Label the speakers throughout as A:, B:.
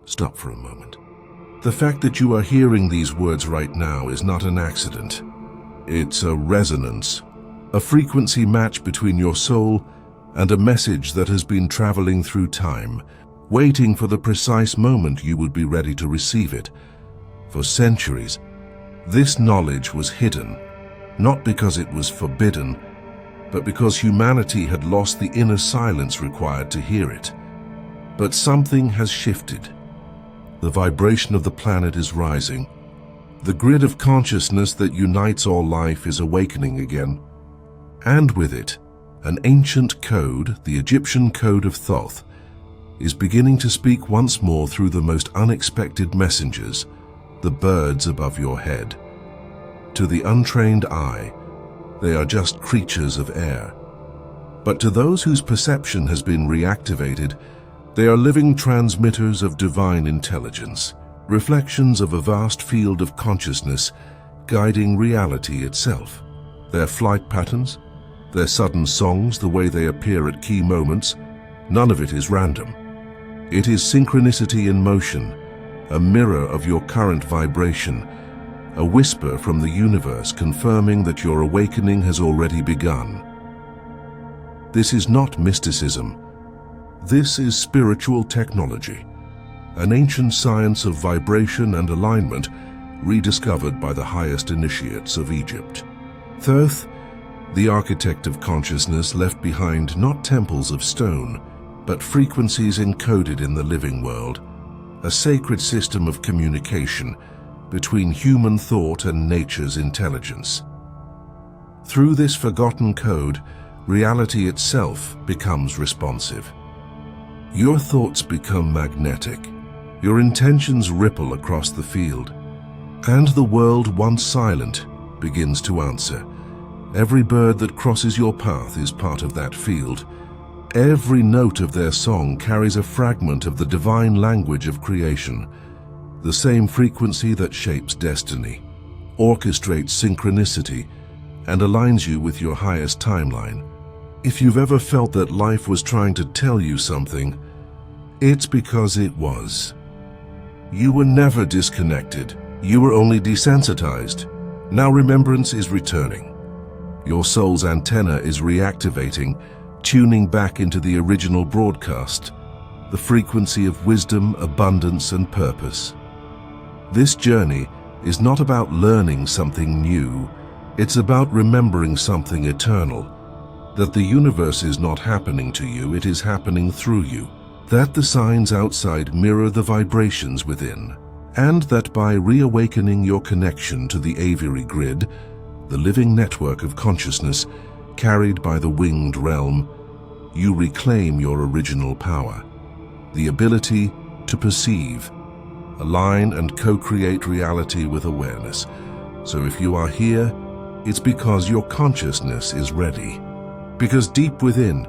A: Stop for a moment. The fact that you are hearing these words right now is not an accident. It's a resonance, a frequency match between your soul and a message that has been traveling through time, waiting for the precise moment you would be ready to receive it. For centuries, this knowledge was hidden, not because it was forbidden, but because humanity had lost the inner silence required to hear it. But something has shifted. The vibration of the planet is rising. The grid of consciousness that unites all life is awakening again. And with it, an ancient code, the Egyptian code of Thoth, is beginning to speak once more through the most unexpected messengers, the birds above your head. To the untrained eye, they are just creatures of air. But to those whose perception has been reactivated, they are living transmitters of divine intelligence, reflections of a vast field of consciousness guiding reality itself. Their flight patterns, their sudden songs, the way they appear at key moments, none of it is random. It is synchronicity in motion, a mirror of your current vibration, a whisper from the universe confirming that your awakening has already begun. This is not mysticism. This is spiritual technology, an ancient science of vibration and alignment rediscovered by the highest initiates of Egypt. Thoth, the architect of consciousness, left behind not temples of stone, but frequencies encoded in the living world, a sacred system of communication between human thought and nature's intelligence. Through this forgotten code, reality itself becomes responsive. Your thoughts become magnetic, your intentions ripple across the field, and the world once silent begins to answer. Every bird that crosses your path is part of that field. Every note of their song carries a fragment of the divine language of creation, the same frequency that shapes destiny, orchestrates synchronicity, and aligns you with your highest timeline. If you've ever felt that life was trying to tell you something, it's because it was. You were never disconnected. You were only desensitized. Now remembrance is returning. Your soul's antenna is reactivating, tuning back into the original broadcast, the frequency of wisdom, abundance, and purpose. This journey is not about learning something new. It's about remembering something eternal. That the universe is not happening to you, it is happening through you. That the signs outside mirror the vibrations within. And that by reawakening your connection to the aviary grid, the living network of consciousness carried by the winged realm, you reclaim your original power. The ability to perceive, align, and co-create reality with awareness. So if you are here, it's because your consciousness is ready. Because deep within,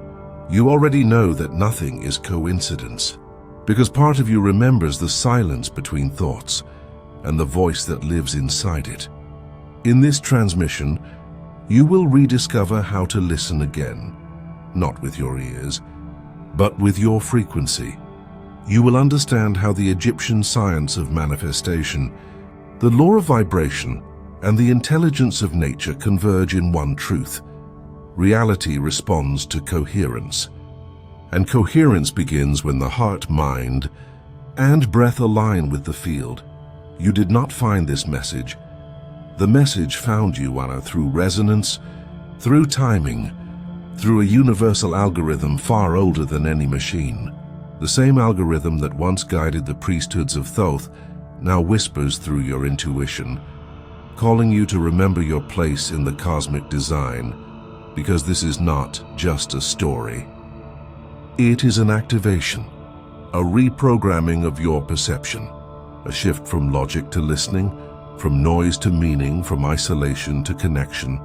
A: you already know that nothing is coincidence. Because part of you remembers the silence between thoughts and the voice that lives inside it. In this transmission, you will rediscover how to listen again, not with your ears, but with your frequency. You will understand how the Egyptian science of manifestation, the law of vibration, and the intelligence of nature converge in one truth. Reality responds to coherence. And coherence begins when the heart, mind, and breath align with the field. You did not find this message. The message found you, Anna, through resonance, through timing, through a universal algorithm far older than any machine. The same algorithm that once guided the priesthoods of Thoth now whispers through your intuition, calling you to remember your place in the cosmic design, because this is not just a story. It is an activation, a reprogramming of your perception, a shift from logic to listening, from noise to meaning, from isolation to connection.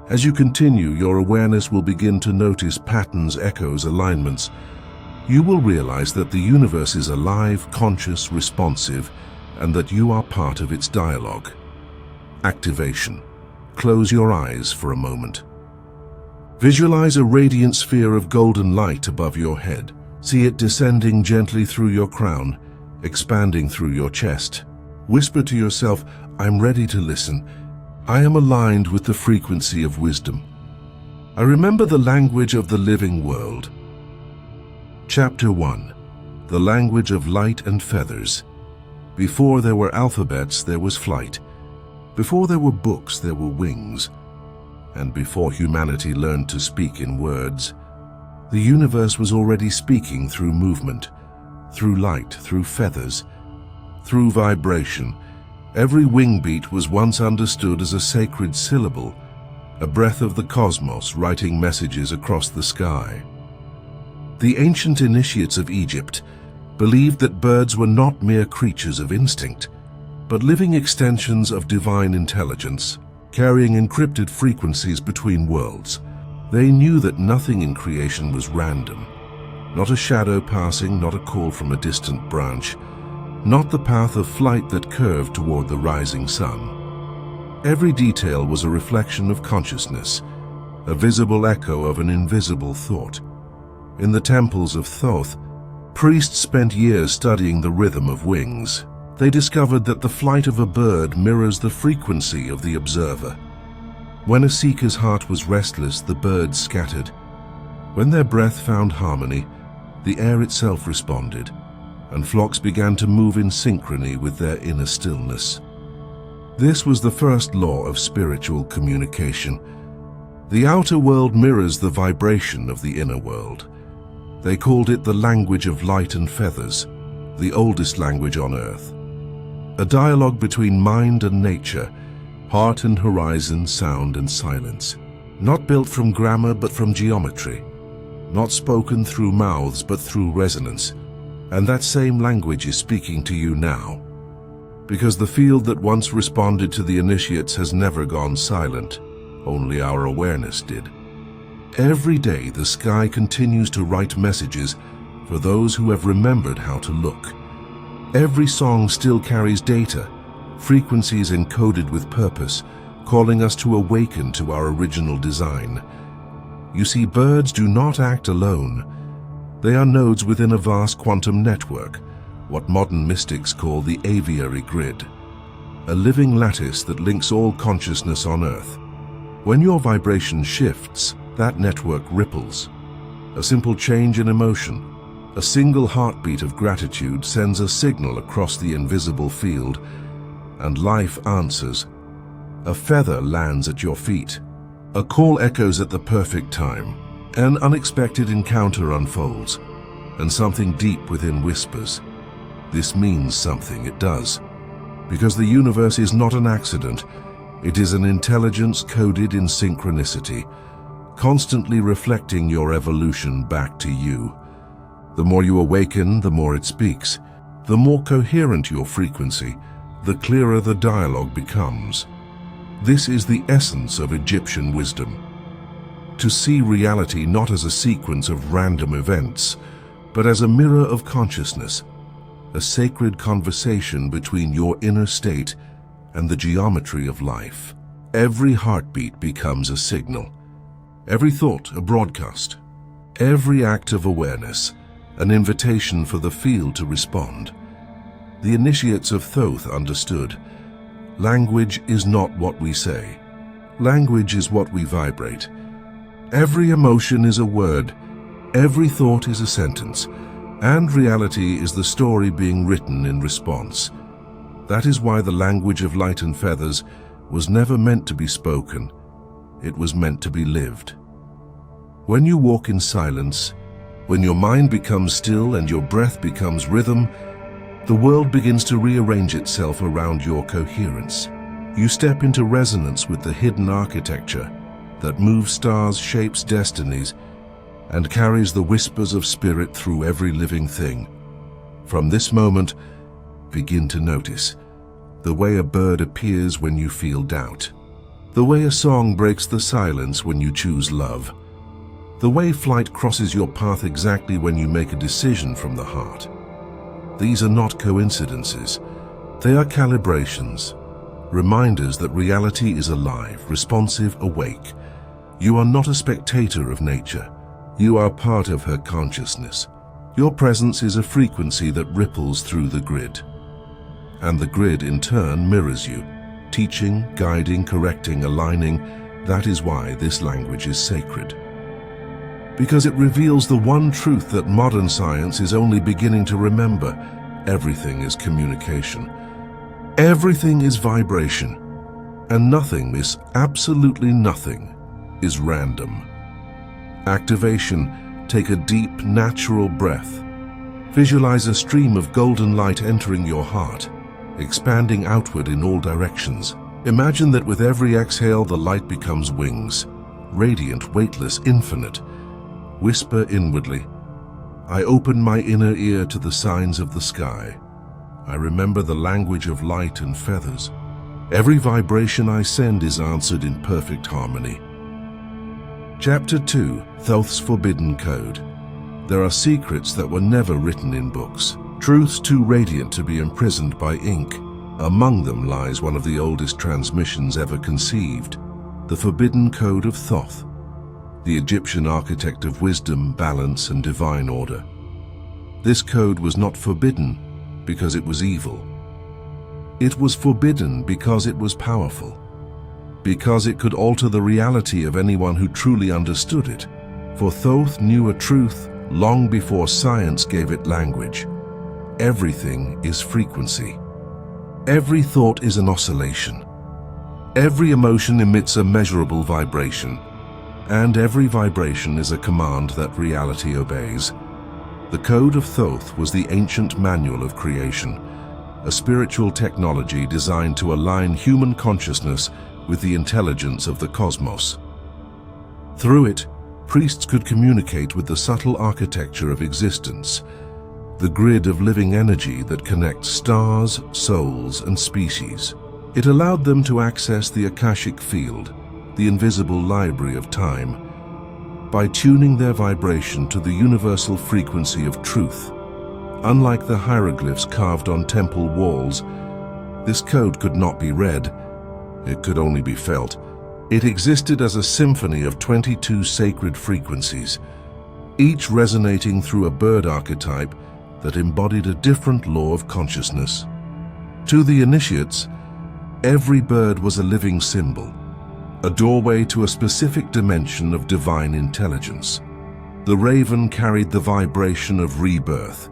A: As you continue, your awareness will begin to notice patterns, echoes, alignments. You will realize that the universe is alive, conscious, responsive, and that you are part of its dialogue. Activation. Close your eyes for a moment. Visualize a radiant sphere of golden light above your head. See it descending gently through your crown, expanding through your chest. Whisper to yourself, I'm ready to listen. I am aligned with the frequency of wisdom. I remember the language of the living world. Chapter 1. The language of light and feathers. Before there were alphabets, there was flight. Before there were books, there were wings. And before humanity learned to speak in words, the universe was already speaking through movement, through light, through feathers, through vibration. Every wing beat was once understood as a sacred syllable, a breath of the cosmos writing messages across the sky. The ancient initiates of Egypt believed that birds were not mere creatures of instinct, but living extensions of divine intelligence, carrying encrypted frequencies between worlds. They knew that nothing in creation was random. Not a shadow passing, not a call from a distant branch, not the path of flight that curved toward the rising sun. Every detail was a reflection of consciousness, a visible echo of an invisible thought. In the temples of Thoth, priests spent years studying the rhythm of wings. They discovered that the flight of a bird mirrors the frequency of the observer. When a seeker's heart was restless, the birds scattered. When their breath found harmony, the air itself responded, and flocks began to move in synchrony with their inner stillness. This was the first law of spiritual communication. The outer world mirrors the vibration of the inner world. They called it the language of light and feathers, the oldest language on earth. A dialogue between mind and nature, heart and horizon, sound and silence. Not built from grammar but from geometry. Not spoken through mouths but through resonance. And that same language is speaking to you now. Because the field that once responded to the initiates has never gone silent. Only our awareness did. Every day the sky continues to write messages for those who have remembered how to look. Every song still carries data, frequencies encoded with purpose, calling us to awaken to our original design. You see, birds do not act alone. They are nodes within a vast quantum network, what modern mystics call the aviary grid, a living lattice that links all consciousness on Earth. When your vibration shifts, that network ripples. A simple change in emotion, a single heartbeat of gratitude sends a signal across the invisible field, and life answers. A feather lands at your feet. A call echoes at the perfect time. An unexpected encounter unfolds, and something deep within whispers. This means something, it does. Because the universe is not an accident, it is an intelligence coded in synchronicity, constantly reflecting your evolution back to you. The more you awaken, the more it speaks. The more coherent your frequency, the clearer the dialogue becomes. This is the essence of Egyptian wisdom. To see reality not as a sequence of random events, but as a mirror of consciousness, a sacred conversation between your inner state and the geometry of life. Every heartbeat becomes a signal, every thought a broadcast, every act of awareness an invitation for the field to respond. The initiates of Thoth understood. Language is not what we say. Language is what we vibrate. Every emotion is a word, every thought is a sentence, and reality is the story being written in response. That is why the language of light and feathers was never meant to be spoken. It was meant to be lived. When you walk in silence, when your mind becomes still and your breath becomes rhythm, the world begins to rearrange itself around your coherence. You step into resonance with the hidden architecture that moves stars, shapes destinies, and carries the whispers of spirit through every living thing. From this moment, begin to notice the way a bird appears when you feel doubt, the way a song breaks the silence when you choose love, the way flight crosses your path exactly when you make a decision from the heart. These are not coincidences. They are calibrations, reminders that reality is alive, responsive, awake. You are not a spectator of nature. You are part of her consciousness. Your presence is a frequency that ripples through the grid. And the grid, in turn, mirrors you, teaching, guiding, correcting, aligning. That is why this language is sacred. Because it reveals the one truth that modern science is only beginning to remember. Everything is communication. Everything is vibration. And nothing is, absolutely nothing, is random. Activation. Take a deep, natural breath. Visualize a stream of golden light entering your heart, expanding outward in all directions. Imagine that with every exhale, the light becomes wings, radiant, weightless, infinite. Whisper inwardly, I open my inner ear to the signs of the sky. I remember the language of light and feathers. Every vibration I send is answered in perfect harmony. Chapter 2, Thoth's Forbidden Code. There are secrets that were never written in books, truths too radiant to be imprisoned by ink. Among them lies one of the oldest transmissions ever conceived, the Forbidden Code of Thoth, the Egyptian architect of wisdom, balance, and divine order. This code was not forbidden because it was evil. It was forbidden because it was powerful, because it could alter the reality of anyone who truly understood it. For Thoth knew a truth long before science gave it language. Everything is frequency. Every thought is an oscillation. Every emotion emits a measurable vibration, and every vibration is a command that reality obeys. The Code of Thoth was the ancient manual of creation, a spiritual technology designed to align human consciousness with the intelligence of the cosmos. Through it, priests could communicate with the subtle architecture of existence, the grid of living energy that connects stars, souls, and species. It allowed them to access the Akashic field, the invisible library of time, by tuning their vibration to the universal frequency of truth. Unlike the hieroglyphs carved on temple walls, this code could not be read. It could only be felt. It existed as a symphony of 22 sacred frequencies, each resonating through a bird archetype that embodied a different law of consciousness. To the initiates, every bird was a living symbol, a doorway to a specific dimension of divine intelligence. The raven carried the vibration of rebirth.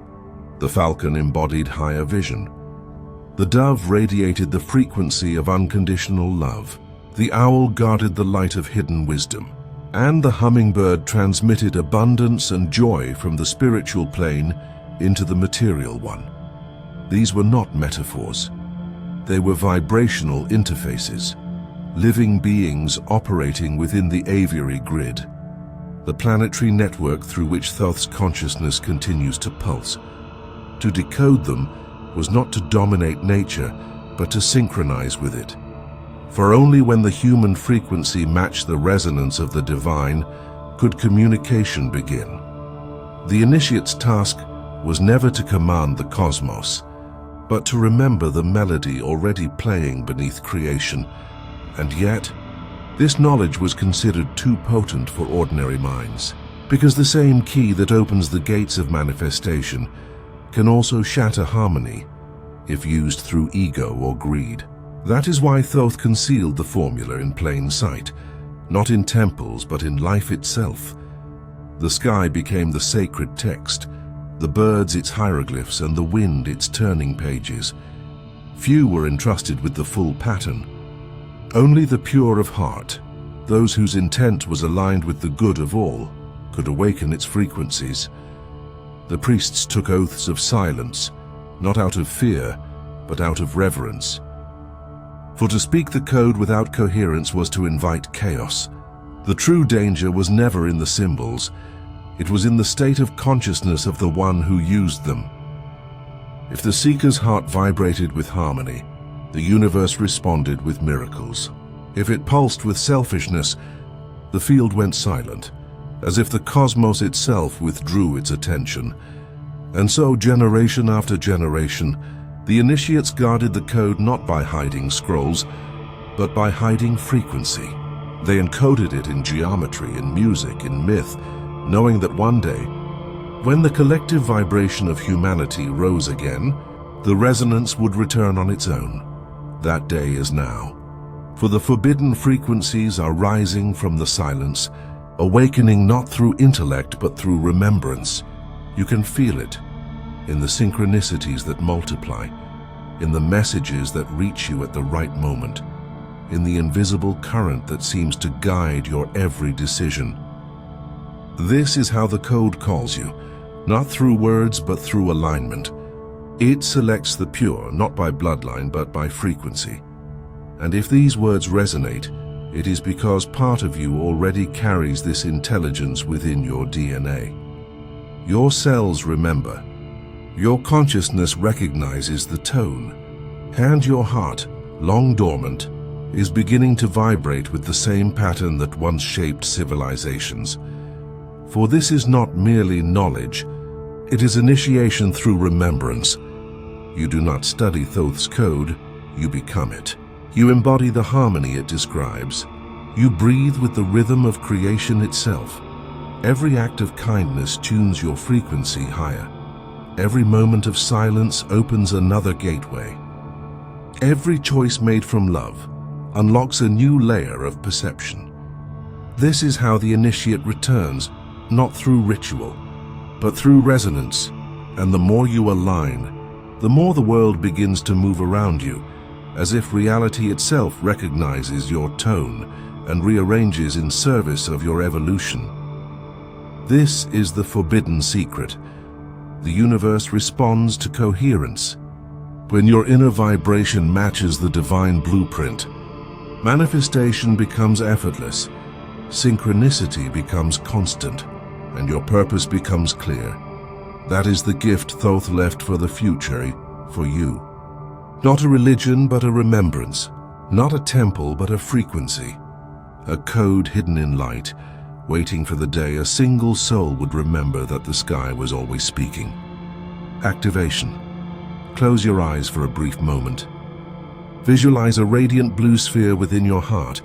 A: The falcon embodied higher vision. The dove radiated the frequency of unconditional love. The owl guarded the light of hidden wisdom. And the hummingbird transmitted abundance and joy from the spiritual plane into the material one. These were not metaphors. They were vibrational interfaces, living beings operating within the aviary grid, the planetary network through which Thoth's consciousness continues to pulse. To decode them was not to dominate nature, but to synchronize with it. For only when the human frequency matched the resonance of the divine could communication begin. The initiate's task was never to command the cosmos, but to remember the melody already playing beneath creation. And yet, this knowledge was considered too potent for ordinary minds, because the same key that opens the gates of manifestation can also shatter harmony if used through ego or greed. That is why Thoth concealed the formula in plain sight, not in temples but in life itself. The sky became the sacred text, the birds its hieroglyphs, and the wind its turning pages. Few were entrusted with the full pattern. Only the pure of heart, those whose intent was aligned with the good of all, could awaken its frequencies. The priests took oaths of silence, not out of fear, but out of reverence. For to speak the code without coherence was to invite chaos. The true danger was never in the symbols. It was in the state of consciousness of the one who used them. If the seeker's heart vibrated with harmony, the universe responded with miracles. If it pulsed with selfishness, the field went silent, as if the cosmos itself withdrew its attention. And so, generation after generation, the initiates guarded the code not by hiding scrolls, but by hiding frequency. They encoded it in geometry, in music, in myth, knowing that one day, When the collective vibration of humanity rose again, the resonance would return on its own. That day is now. For the forbidden frequencies are rising from the silence, awakening not through intellect but through remembrance. You can feel it in the synchronicities that multiply, in the messages that reach you at the right moment, in the invisible current that seems to guide your every decision. This is how the code calls you, not through words but through alignment. It selects the pure, not by bloodline but by frequency. And if these words resonate, it is because part of you already carries this intelligence within your DNA. Your cells remember. Your consciousness recognizes the tone, and your heart, long dormant, is beginning to vibrate with the same pattern that once shaped civilizations. For this is not merely knowledge, it is initiation through remembrance. You do not study Thoth's code, you become it. You embody the harmony it describes. You breathe with the rhythm of creation itself. Every act of kindness tunes your frequency higher. Every moment of silence opens another gateway. Every choice made from love unlocks a new layer of perception. This is how the initiate returns, not through ritual, but through resonance. And the more you align, the more the world begins to move around you, as if reality itself recognizes your tone and rearranges in service of your evolution. This is the forbidden secret. The universe responds to coherence. When your inner vibration matches the divine blueprint, manifestation becomes effortless, synchronicity becomes constant, and your purpose becomes clear. That is the gift Thoth left for the future, for you. Not a religion, but a remembrance. Not a temple, but a frequency. A code hidden in light, waiting for the day a single soul would remember that the sky was always speaking. Activation. Close your eyes for a brief moment. Visualize a radiant blue sphere within your heart,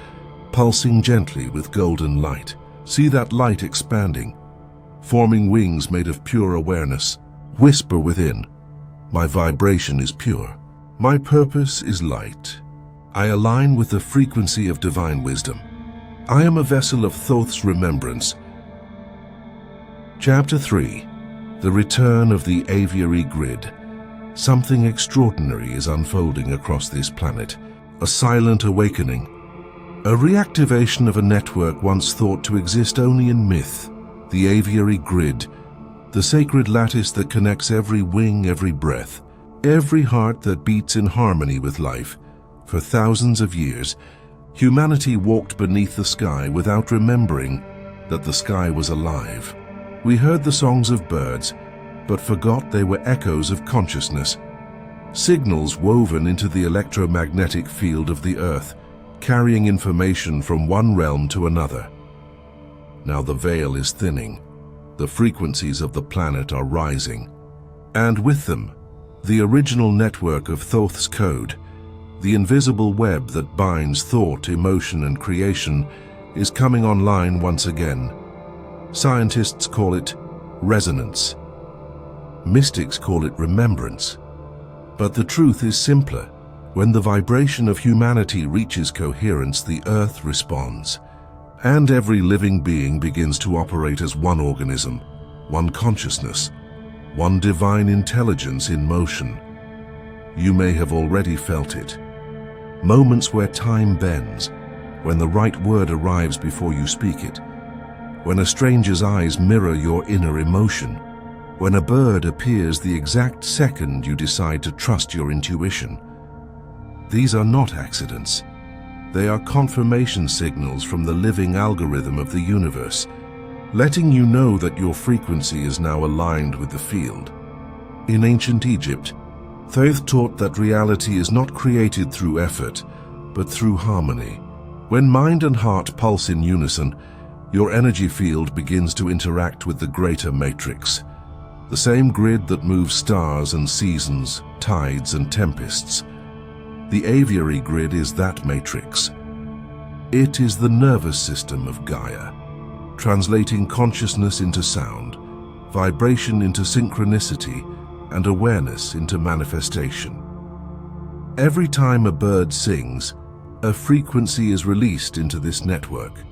A: pulsing gently with golden light. See that light expanding, forming wings made of pure awareness. Whisper within, my vibration is pure. My purpose is light. I align with the frequency of divine wisdom. I am a vessel of Thoth's remembrance. Chapter 3. The Return of the Aviary Grid. Something extraordinary is unfolding across this planet. A silent awakening. A reactivation of a network once thought to exist only in myth. The aviary grid. The sacred lattice that connects every wing, every breath. Every heart that beats in harmony with life. For thousands of years, humanity walked beneath the sky without remembering that the sky was alive. We heard the songs of birds, but forgot they were echoes of consciousness. Signals woven into the electromagnetic field of the earth, carrying information from one realm to another. Now the veil is thinning. The frequencies of the planet are rising. And with them, the original network of Thoth's code, the invisible web that binds thought, emotion, and creation, is coming online once again. Scientists call it resonance. Mystics call it remembrance. But the truth is simpler. When the vibration of humanity reaches coherence, the earth responds. And every living being begins to operate as one organism, one consciousness, one divine intelligence in motion. You may have already felt it. Moments where time bends, when the right word arrives before you speak it, when a stranger's eyes mirror your inner emotion, when a bird appears the exact second you decide to trust your intuition. These are not accidents. They are confirmation signals from the living algorithm of the universe, letting you know that your frequency is now aligned with the field. In ancient Egypt, Thoth taught that reality is not created through effort, but through harmony. When mind and heart pulse in unison, your energy field begins to interact with the greater matrix, the same grid that moves stars and seasons, tides and tempests. The aviary grid is that matrix. It is the nervous system of Gaia, translating consciousness into sound, vibration into synchronicity, and awareness into manifestation. Every time a bird sings, a frequency is released into this network.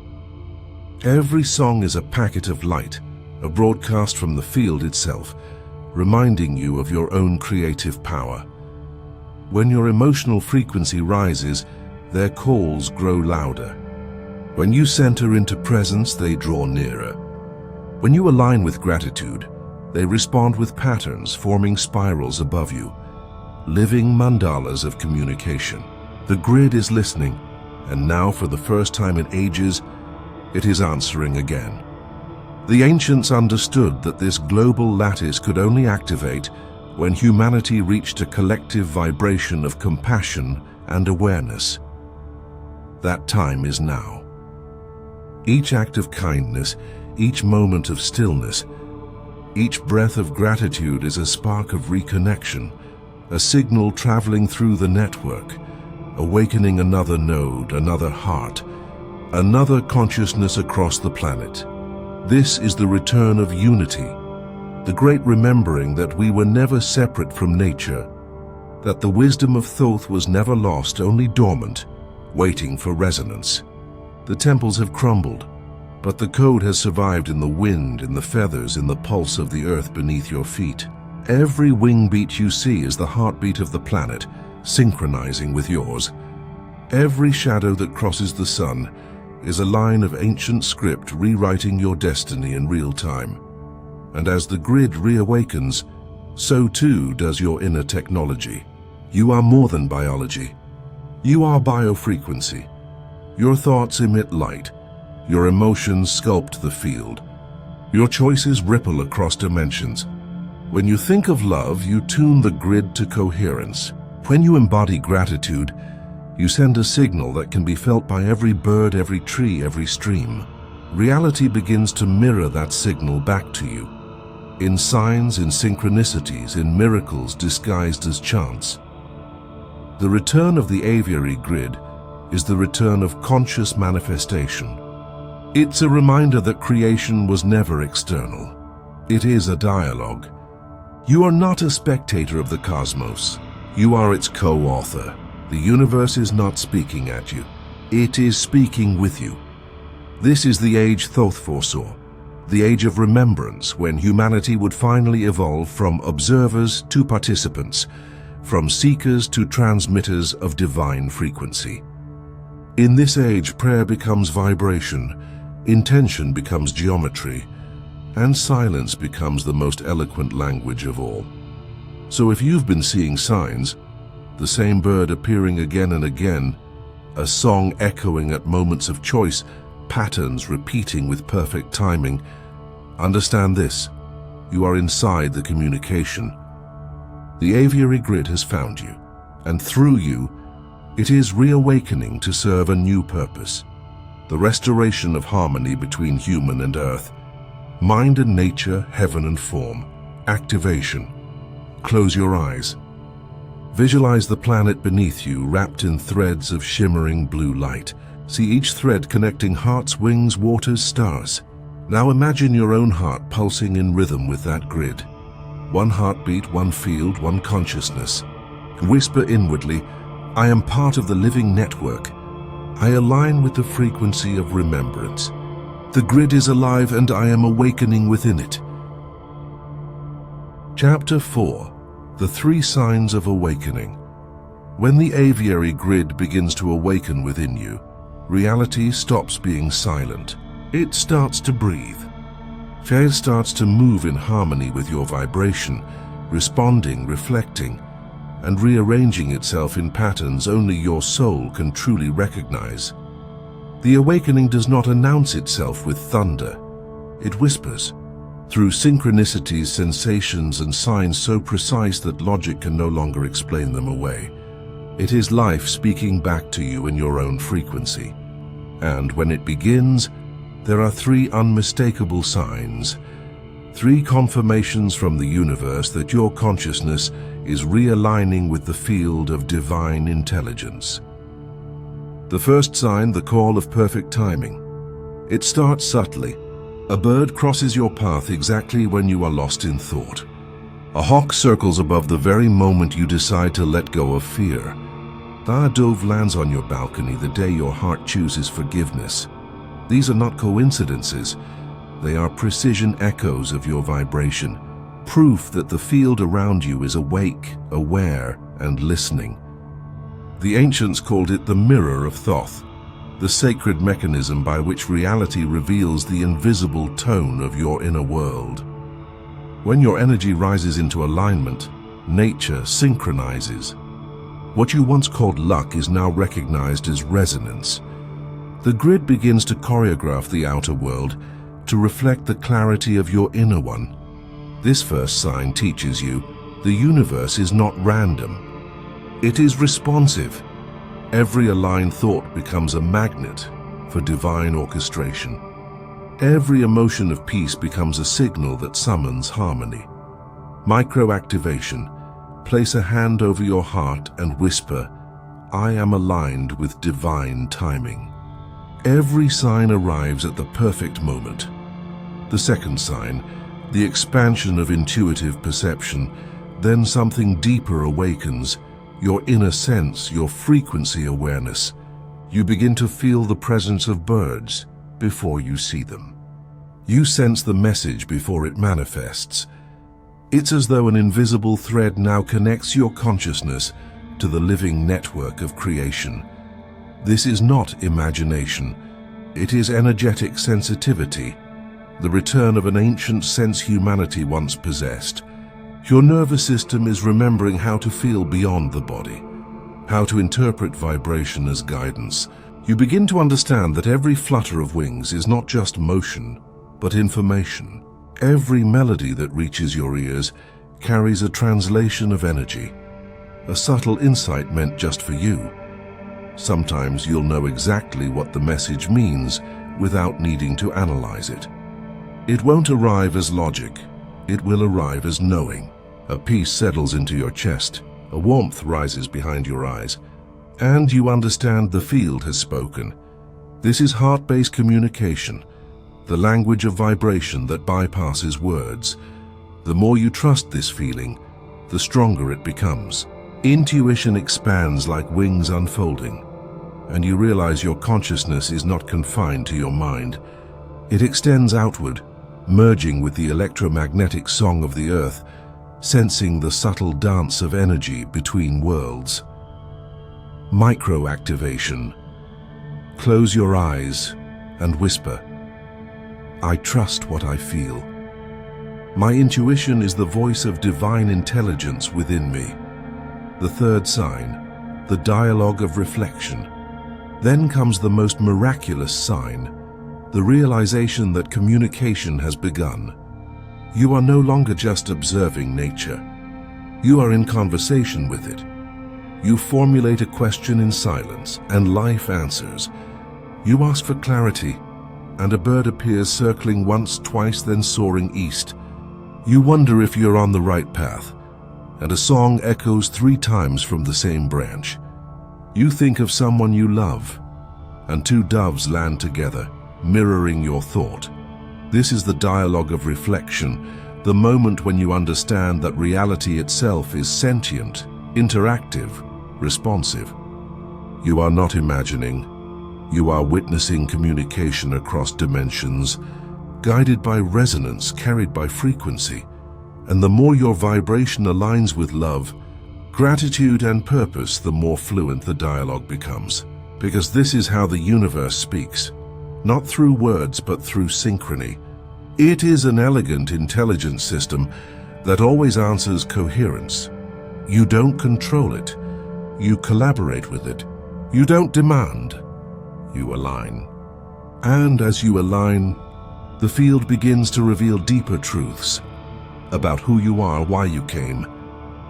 A: Every song is a packet of light, a broadcast from the field itself, reminding you of your own creative power. When your emotional frequency rises, their calls grow louder. When you center into presence, they draw nearer. When you align with gratitude, they respond with patterns forming spirals above you, living mandalas of communication. The grid is listening, and now for the first time in ages, it is answering again. The ancients understood that this global lattice could only activate when humanity reached a collective vibration of compassion and awareness. That time is now. Each act of kindness, each moment of stillness, each breath of gratitude is a spark of reconnection, a signal traveling through the network, awakening another node, another heart, another consciousness across the planet. This is the return of unity, the great remembering that we were never separate from nature, that the wisdom of Thoth was never lost, only dormant, waiting for resonance. The temples have crumbled, but the code has survived in the wind, in the feathers, in the pulse of the earth beneath your feet. Every wing beat you see is the heartbeat of the planet, synchronizing with yours. Every shadow that crosses the sun is a line of ancient script rewriting your destiny in real time. And as the grid reawakens, so too does your inner technology. You are more than biology. You are biofrequency. Your thoughts emit light. Your emotions sculpt the field. Your choices ripple across dimensions. When you think of love, you tune the grid to coherence. When you embody gratitude, you send a signal that can be felt by every bird, every tree, every stream. Reality begins to mirror that signal back to you, in signs, in synchronicities, in miracles disguised as chance. The return of the aviary grid is the return of conscious manifestation. It's a reminder that creation was never external. It is a dialogue. You are not a spectator of the cosmos. You are its co-author. The universe is not speaking at you. It is speaking with you. This is the age Thoth foresaw, the age of remembrance, when humanity would finally evolve from observers to participants, from seekers to transmitters of divine frequency. In this age, prayer becomes vibration, intention becomes geometry, and silence becomes the most eloquent language of all. So if you've been seeing signs, the same bird appearing again and again, a song echoing at moments of choice, patterns repeating with perfect timing, understand this: you are inside the communication. The aviary grid has found you, and through you, it is reawakening to serve a new purpose: the restoration of harmony between human and earth, mind and nature, heaven and form. Activation. Close your eyes. Visualize the planet beneath you, wrapped in threads of shimmering blue light. See each thread connecting hearts, wings, waters, stars. Now imagine your own heart pulsing in rhythm with that grid. One heartbeat, one field, one consciousness. Whisper inwardly, I am part of the living network. I align with the frequency of remembrance. The grid is alive and I am awakening within it. Chapter 4. The 3 Signs of Awakening. When the aviary grid begins to awaken within you, reality stops being silent. It starts to breathe. Fear starts to move in harmony with your vibration, responding, reflecting, and rearranging itself in patterns only your soul can truly recognize. The awakening does not announce itself with thunder. It whispers, through synchronicities, sensations, and signs so precise that logic can no longer explain them away. It is life speaking back to you in your own frequency. And when it begins, there are 3 unmistakable signs, 3 confirmations from the universe that your consciousness is realigning with the field of divine intelligence. The first sign, the call of perfect timing. It starts subtly, A bird crosses your path exactly when you are lost in thought. A hawk circles above the very moment you decide to let go of fear. A dove lands on your balcony the day your heart chooses forgiveness. These are not coincidences. They are precision echoes of your vibration, proof that the field around you is awake, aware, and listening. The ancients called it the mirror of Thoth, the sacred mechanism by which reality reveals the invisible tone of your inner world. When your energy rises into alignment, nature synchronizes. What you once called luck is now recognized as resonance. The grid begins to choreograph the outer world to reflect the clarity of your inner one. This first sign teaches you the universe is not random. It is responsive. Every aligned thought becomes a magnet for divine orchestration. Every emotion of peace becomes a signal that summons harmony. Micro-activation. Place a hand over your heart and whisper, "I am aligned with divine timing." Every sign arrives at the perfect moment. The second sign, the expansion of intuitive perception, then something deeper awakens, your inner sense, your frequency awareness. You begin to feel the presence of birds before you see them. You sense the message before it manifests. It's as though an invisible thread now connects your consciousness to the living network of creation. This is not imagination. It is energetic sensitivity, the return of an ancient sense humanity once possessed. Your nervous system is remembering how to feel beyond the body, how to interpret vibration as guidance. You begin to understand that every flutter of wings is not just motion, but information. Every melody that reaches your ears carries a translation of energy, a subtle insight meant just for you. Sometimes you'll know exactly what the message means without needing to analyze it. It won't arrive as logic, it will arrive as knowing. A peace settles into your chest, a warmth rises behind your eyes, and you understand the field has spoken. This is heart-based communication, the language of vibration that bypasses words. The more you trust this feeling, the stronger it becomes. Intuition expands like wings unfolding, and you realize your consciousness is not confined to your mind. It extends outward, merging with the electromagnetic song of the earth, sensing the subtle dance of energy between worlds. Micro-activation. Close your eyes and whisper, "I trust what I feel." My intuition is the voice of divine intelligence within me. The third sign, the dialogue of reflection. Then comes the most miraculous sign, the realization that communication has begun. You are no longer just observing nature. You are in conversation with it. You formulate a question in silence, and life answers. You ask for clarity, and a bird appears circling once, twice, then soaring east. You wonder if you're on the right path, and a song echoes 3 times from the same branch. You think of someone you love, and 2 doves land together, mirroring your thought. This is the dialogue of reflection, the moment when you understand that reality itself is sentient, interactive, responsive. You are not imagining. You are witnessing communication across dimensions, guided by resonance, carried by frequency. And the more your vibration aligns with love, gratitude, and purpose, the more fluent the dialogue becomes. Because this is how the universe speaks, not through words but through synchrony. It is an elegant, intelligent system that always answers coherence. You don't control it. You collaborate with it. You don't demand. You align. And as you align, the field begins to reveal deeper truths about who you are, why you came,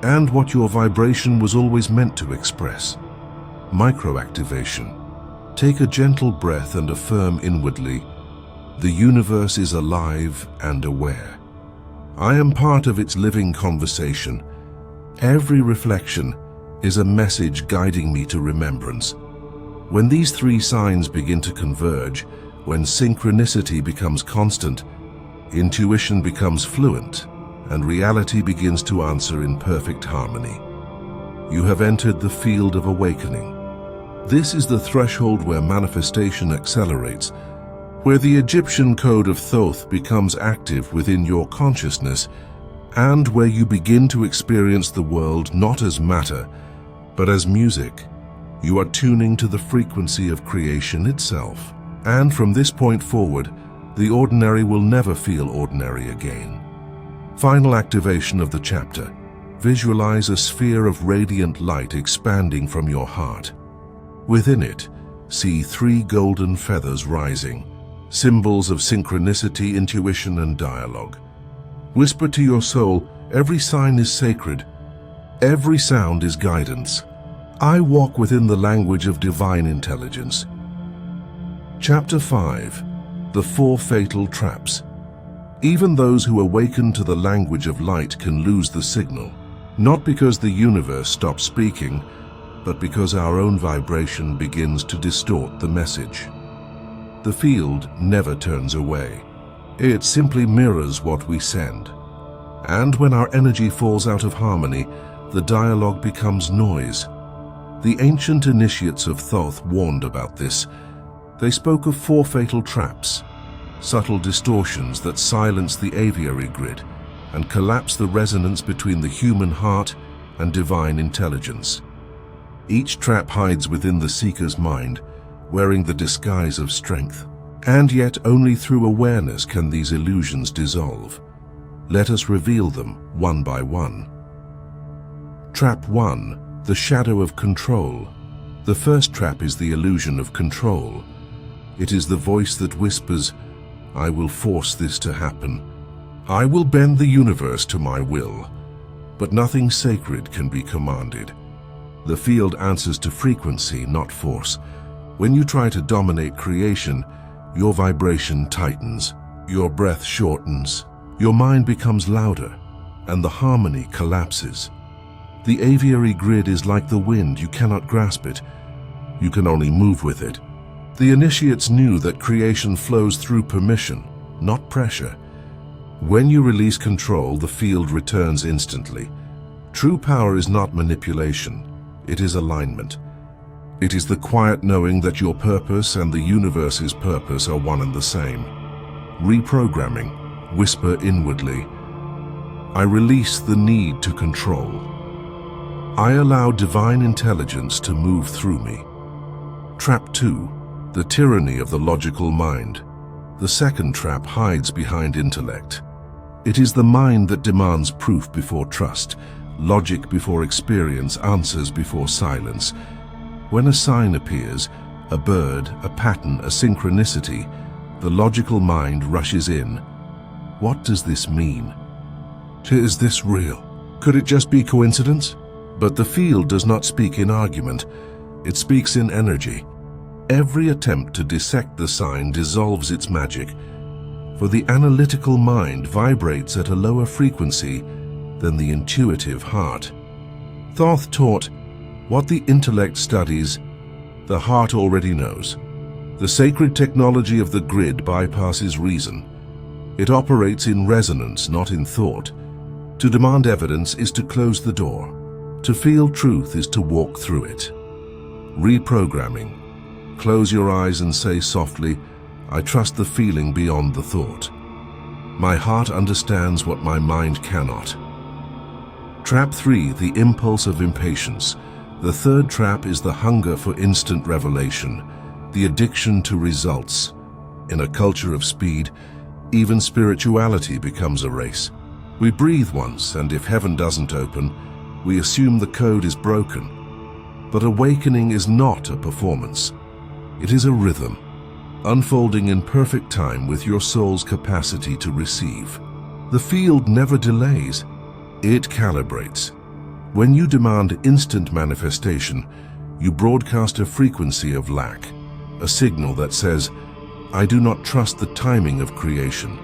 A: and what your vibration was always meant to express. Micro-activation. Take a gentle breath and affirm inwardly, the universe is alive and aware. I am part of its living conversation. Every reflection is a message guiding me to remembrance. When these 3 signs begin to converge, When synchronicity becomes constant, intuition becomes fluent, and reality begins to answer in perfect harmony. You have entered the field of awakening. This is the threshold where manifestation accelerates, where the Egyptian code of Thoth becomes active within your consciousness, and where you begin to experience the world not as matter, but as music. You are tuning to the frequency of creation itself. And from this point forward, the ordinary will never feel ordinary again. Final activation of the chapter. Visualize a sphere of radiant light expanding from your heart. Within it, see 3 golden feathers rising, symbols of synchronicity, intuition, and dialogue. Whisper to your soul, every sign is sacred, every sound is guidance. I walk within the language of divine intelligence. Chapter 5. The 4 Fatal Traps. Even those who awaken to the language of light can lose the signal, not because the universe stops speaking, but because our own vibration begins to distort the message. The field never turns away. It simply mirrors what we send. And when our energy falls out of harmony, the dialogue becomes noise. The ancient initiates of Thoth warned about this. They spoke of 4 fatal traps, subtle distortions that silence the aviary grid and collapse the resonance between the human heart and divine intelligence. Each trap hides within the seeker's mind, wearing the disguise of strength. And yet only through awareness can these illusions dissolve. Let us reveal them one by one. Trap 1. The shadow of control. The first trap is the illusion of control. It is the voice that whispers, I will force this to happen. I will bend the universe to my will. But nothing sacred can be commanded. The field answers to frequency, not force. When you try to dominate creation, your vibration tightens, your breath shortens, your mind becomes louder, and the harmony collapses. The aviary grid is like the wind, you cannot grasp it. You can only move with it. The initiates knew that creation flows through permission, not pressure. When you release control, the field returns instantly. True power is not manipulation, it is alignment. It is the quiet knowing that your purpose and the universe's purpose are one and the same. Reprogramming, whisper inwardly, I release the need to control. I allow divine intelligence to move through me. Trap 2. The tyranny of the logical mind. The second trap hides behind intellect. It is the mind that demands proof before trust, logic before experience, answers before silence. When a sign appears, a bird, a pattern, a synchronicity, the logical mind rushes in. What does this mean? Is this real? Could it just be coincidence? But the field does not speak in argument, it speaks in energy. Every attempt to dissect the sign dissolves its magic, for the analytical mind vibrates at a lower frequency than the intuitive heart. Thoth taught, what the intellect studies, the heart already knows. The sacred technology of the grid bypasses reason. It operates in resonance, not in thought. To demand evidence is to close the door. To feel truth is to walk through it. Reprogramming. Close your eyes and say softly, I trust the feeling beyond the thought. My heart understands what my mind cannot. Trap 3. The impulse of impatience. The third trap is the hunger for instant revelation, the addiction to results. In a culture of speed, even spirituality becomes a race. We breathe once, and if heaven doesn't open, we assume the code is broken. But awakening is not a performance. It is a rhythm, unfolding in perfect time with your soul's capacity to receive. The field never delays, it calibrates. When you demand instant manifestation, you broadcast a frequency of lack, a signal that says, I do not trust the timing of creation.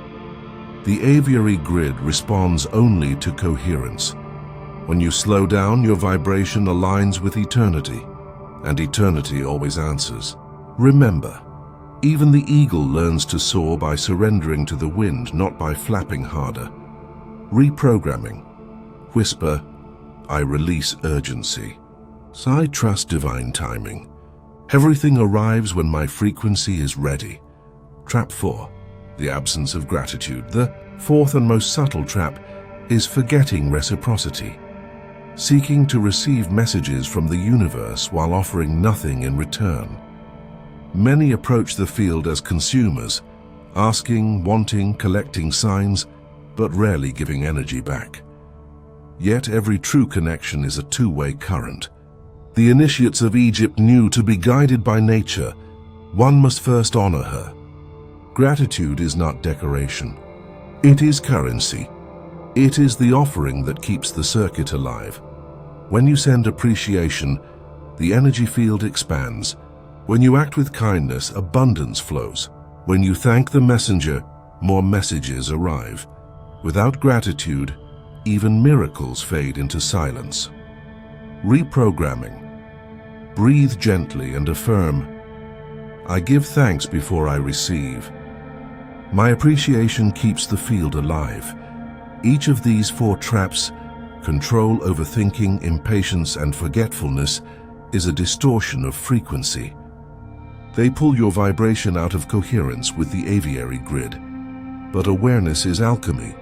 A: The aviary grid responds only to coherence. When you slow down, your vibration aligns with eternity, and eternity always answers. Remember, Even the eagle learns to soar by surrendering to the wind, not by flapping harder. Reprogramming. Whisper, I release urgency. So I trust divine timing. Everything arrives when my frequency is ready. Trap 4. The absence of gratitude. The fourth and most subtle trap is forgetting reciprocity. Seeking to receive messages from the universe while offering nothing in return. Many approach the field as consumers, asking, wanting, collecting signs, but rarely giving energy back. Yet every true connection is a two-way current. The initiates of Egypt knew to be guided by nature, one must first honor her. Gratitude is not decoration. It is currency. It is the offering that keeps the circuit alive. When you send appreciation, the energy field expands. When you act with kindness, abundance flows. When you thank the messenger, more messages arrive. Without gratitude, even miracles fade into silence. Reprogramming. Breathe gently and affirm, I give thanks before I receive. My appreciation keeps the field alive. Each of these 4 traps, control, overthinking, impatience, and forgetfulness, is a distortion of frequency. They pull your vibration out of coherence with the aviary grid. But awareness is alchemy.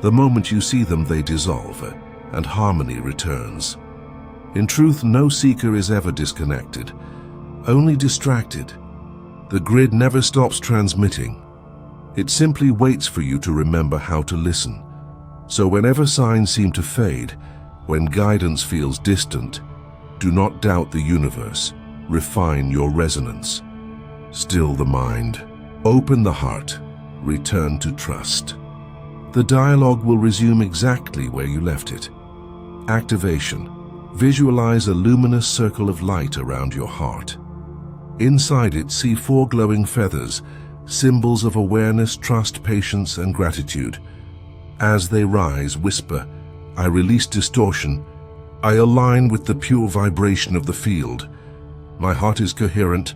A: The moment you see them, they dissolve, and harmony returns. In truth, no seeker is ever disconnected, only distracted. The grid never stops transmitting. It simply waits for you to remember how to listen. So whenever signs seem to fade, when guidance feels distant, do not doubt the universe. Refine your resonance. Still the mind. Open the heart. Return to trust. The dialogue will resume exactly where you left it. Activation. Visualize a luminous circle of light around your heart. Inside it, see 4 glowing feathers, symbols of awareness, trust, patience, and gratitude. As they rise, whisper, I release distortion. I align with the pure vibration of the field. My heart is coherent,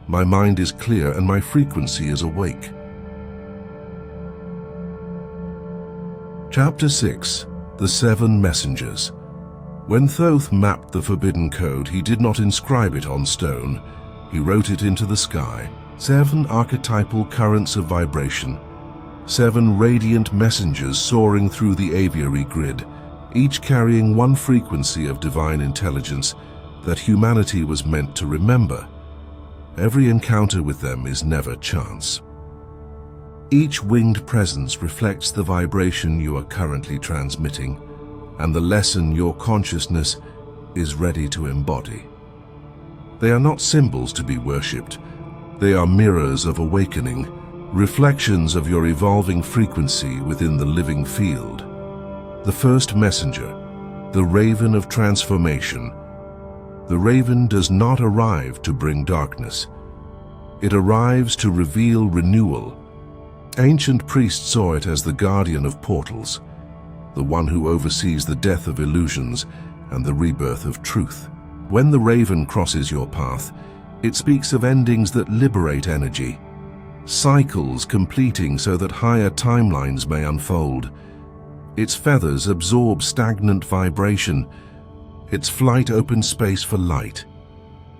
A: my mind is clear, and my frequency is awake. Chapter 6. The 7 Messengers. When Thoth mapped the forbidden code, he did not inscribe it on stone. He wrote it into the sky. 7 archetypal currents of vibration. 7 radiant messengers soaring through the aviary grid, each carrying one frequency of divine intelligence that humanity was meant to remember. Every encounter with them is never chance. Each winged presence reflects the vibration you are currently transmitting, and the lesson your consciousness is ready to embody. They are not symbols to be worshipped. They are mirrors of awakening, reflections of your evolving frequency within the living field. The first messenger, the raven of transformation. The raven does not arrive to bring darkness. It arrives to reveal renewal. Ancient priests saw it as the guardian of portals, the one who oversees the death of illusions and the rebirth of truth. When the raven crosses your path, it speaks of endings that liberate energy, cycles completing so that higher timelines may unfold. Its feathers absorb stagnant vibration. Its flight opens space for light.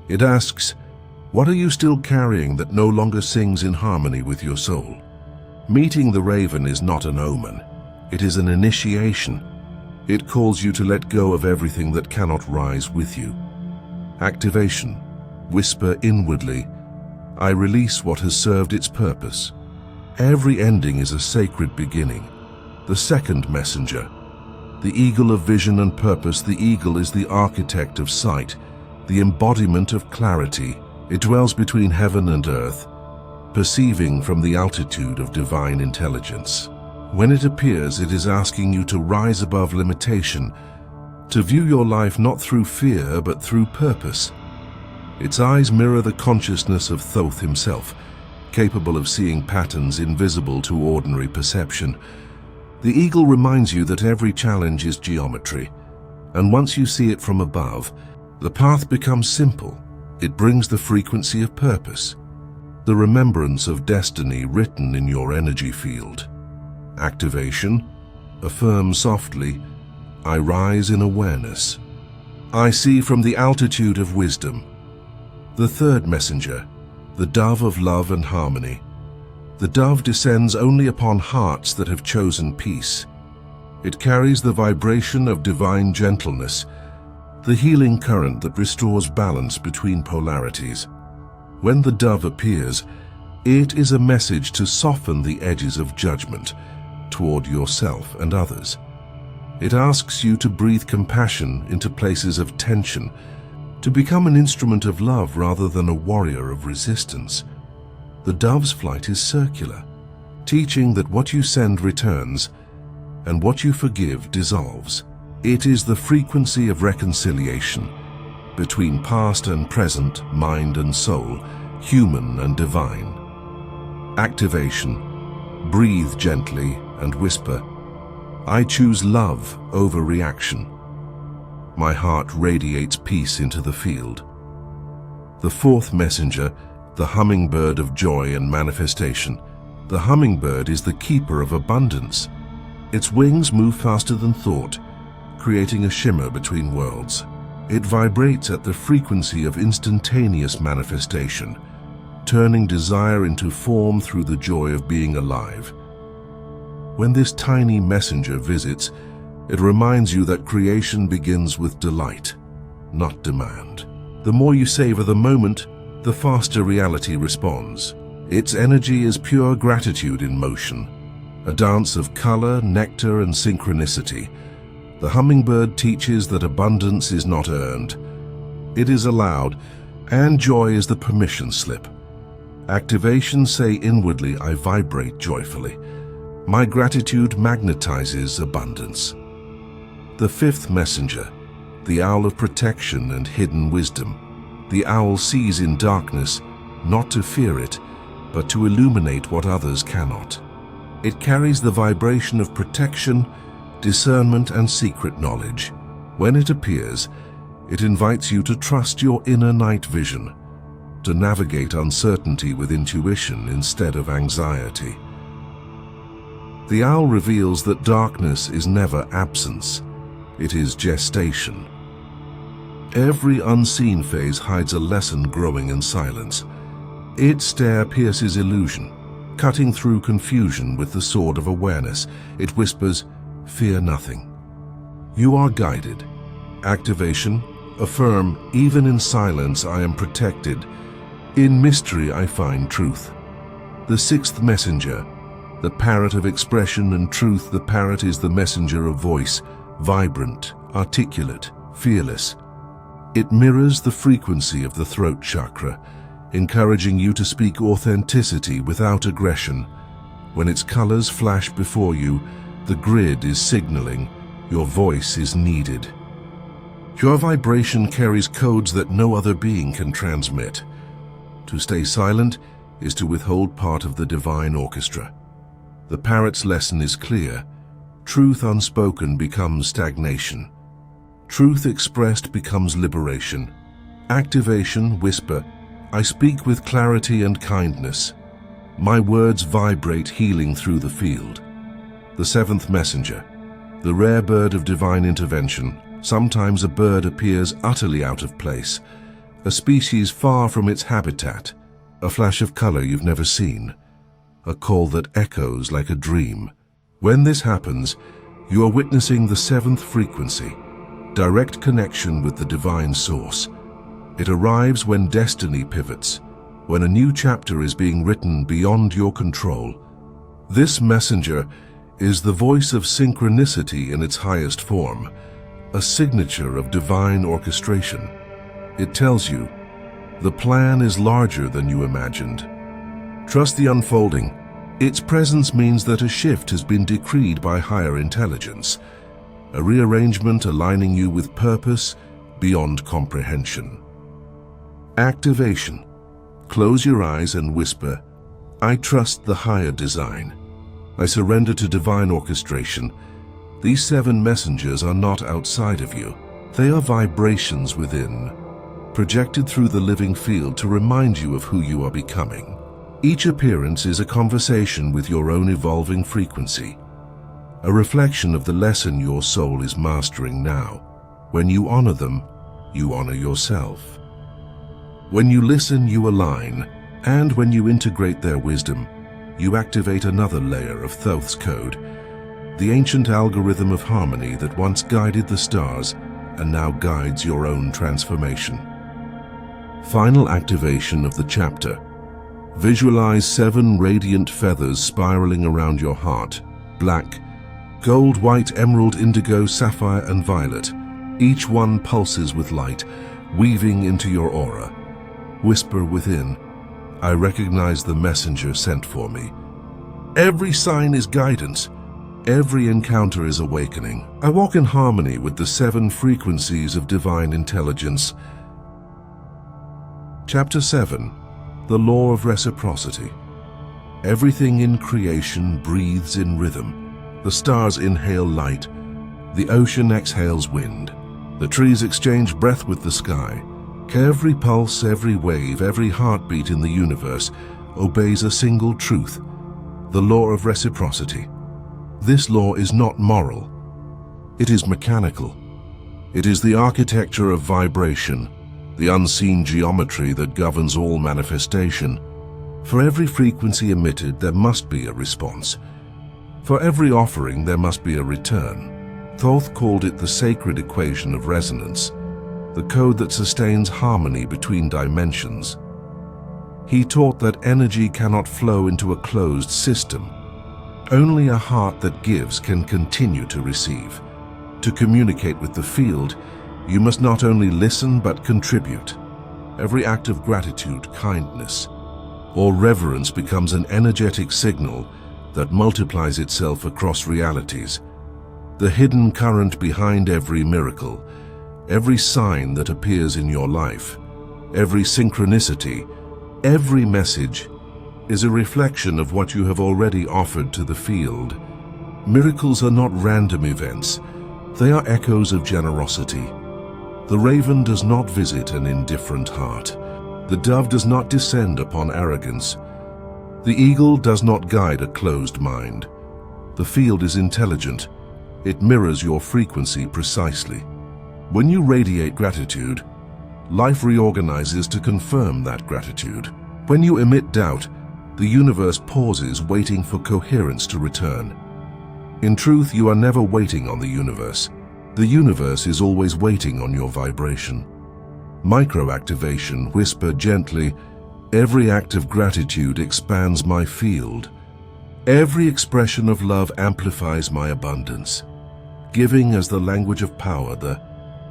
A: It asks, what are you still carrying that no longer sings in harmony with your soul? Meeting the raven is not an omen. It is an initiation. It calls you to let go of everything that cannot rise with you. Activation. Whisper inwardly, I release what has served its purpose. Every ending is a sacred beginning. The second messenger. The eagle of vision and purpose. The eagle is the architect of sight, the embodiment of clarity. It dwells between heaven and earth, perceiving from the altitude of divine intelligence. When it appears, it is asking you to rise above limitation, to view your life not through fear but through purpose. Its eyes mirror the consciousness of Thoth himself, capable of seeing patterns invisible to ordinary perception. The eagle reminds you that every challenge is geometry, and once you see it from above, the path becomes simple. It brings the frequency of purpose. the remembrance of destiny written in your energy field. Activation, affirm softly, I rise in awareness. I see from the altitude of wisdom. The third messenger, the dove of love and harmony. The dove descends only upon hearts that have chosen peace. It carries the vibration of divine gentleness, the healing current that restores balance between polarities. When the dove appears, it is a message to soften the edges of judgment toward yourself and others. It asks you to breathe compassion into places of tension, to become an instrument of love rather than a warrior of resistance. The dove's flight is circular, teaching that what you send returns and what you forgive dissolves. It is the frequency of reconciliation between past and present, mind and soul, human and divine. Activation. Breathe gently and whisper, I choose love over reaction. My heart radiates peace into the field. The fourth messenger, the hummingbird of joy and manifestation. The hummingbird is the keeper of abundance. Its wings move faster than thought, creating a shimmer between worlds. It vibrates at the frequency of instantaneous manifestation, turning desire into form through the joy of being alive. When this tiny messenger visits, it reminds you that creation begins with delight, not demand. The more you savor the moment, the faster reality responds. Its energy is pure gratitude in motion, a dance of color, nectar, and synchronicity. The hummingbird teaches that abundance is not earned. It is allowed, and joy is the permission slip. Activation, say inwardly, I vibrate joyfully. My gratitude magnetizes abundance. The fifth messenger, the owl of protection and hidden wisdom. The owl sees in darkness, not to fear it, but to illuminate what others cannot. It carries the vibration of protection, discernment, and secret knowledge. When it appears, it invites you to trust your inner night vision, to navigate uncertainty with intuition instead of anxiety. The owl reveals that darkness is never absence, it is gestation. Every unseen phase hides a lesson growing in silence. Its stare pierces illusion, cutting through confusion with the sword of awareness. It whispers, fear nothing. You are guided. Activation. Affirm, even in silence I am protected. In mystery I find truth. The sixth messenger, the parrot of expression and truth. The parrot is the messenger of voice, vibrant, articulate, fearless. It mirrors the frequency of the throat chakra, encouraging you to speak authenticity without aggression. When its colors flash before you, the grid is signaling your voice is needed. Your vibration carries codes that no other being can transmit. To stay silent is to withhold part of the divine orchestra. The parrot's lesson is clear. Truth unspoken becomes stagnation. Truth expressed becomes liberation. Activation. Whisper, I speak with clarity and kindness. My words vibrate healing through the field. The seventh messenger, the rare bird of divine intervention. Sometimes a bird appears utterly out of place, a species far from its habitat, a flash of color you've never seen, a call that echoes like a dream. When this happens, you are witnessing the seventh frequency, direct connection with the divine source. It arrives when destiny pivots, when a new chapter is being written beyond your control. This messenger is the voice of synchronicity in its highest form, a signature of divine orchestration. It tells you, the plan is larger than you imagined. Trust the unfolding. Its presence means that a shift has been decreed by higher intelligence, a rearrangement aligning you with purpose beyond comprehension. Activation. Close your eyes and whisper, I trust the higher design. I surrender to divine orchestration. These seven messengers are not outside of you. They are vibrations within, projected through the living field to remind you of who you are becoming. Each appearance is a conversation with your own evolving frequency, a reflection of the lesson your soul is mastering now. When you honor them, you honor yourself. When you listen, you align, and when you integrate their wisdom, you activate another layer of Thoth's code, the ancient algorithm of harmony that once guided the stars and now guides your own transformation. Final activation of the chapter. Visualize 7 radiant feathers spiraling around your heart: black, gold, white, emerald, indigo, sapphire, and violet. Each one pulses with light, weaving into your aura. Whisper within, I recognize the messenger sent for me. Every sign is guidance. Every encounter is awakening. I walk in harmony with the 7 frequencies of divine intelligence. Chapter 7. The Law of Reciprocity. Everything in creation breathes in rhythm. The stars inhale light. The ocean exhales wind. The trees exchange breath with the sky. Every pulse, every wave, every heartbeat in the universe obeys a single truth: the law of reciprocity. This law is not moral. It is mechanical. It is the architecture of vibration, the unseen geometry that governs all manifestation. For every frequency emitted, there must be a response. For every offering, there must be a return. Thoth called it the sacred equation of resonance, the code that sustains harmony between dimensions. He taught that energy cannot flow into a closed system. Only a heart that gives can continue to receive. To communicate with the field, you must not only listen but contribute. Every act of gratitude, kindness, or reverence becomes an energetic signal that multiplies itself across realities. The hidden current behind every miracle, every sign that appears in your life, every synchronicity, every message is a reflection of what you have already offered to the field. Miracles are not random events. They are echoes of generosity. The raven does not visit an indifferent heart. The dove does not descend upon arrogance. The eagle does not guide a closed mind. The field is intelligent. It mirrors your frequency precisely. When you radiate gratitude, life reorganizes to confirm that gratitude. When you emit doubt, the universe pauses, waiting for coherence to return. In truth, you are never waiting on the universe. The universe is always waiting on your vibration. Micro-activation. Whisper gently, every act of gratitude expands my field. Every expression of love amplifies my abundance. Giving as the language of power. The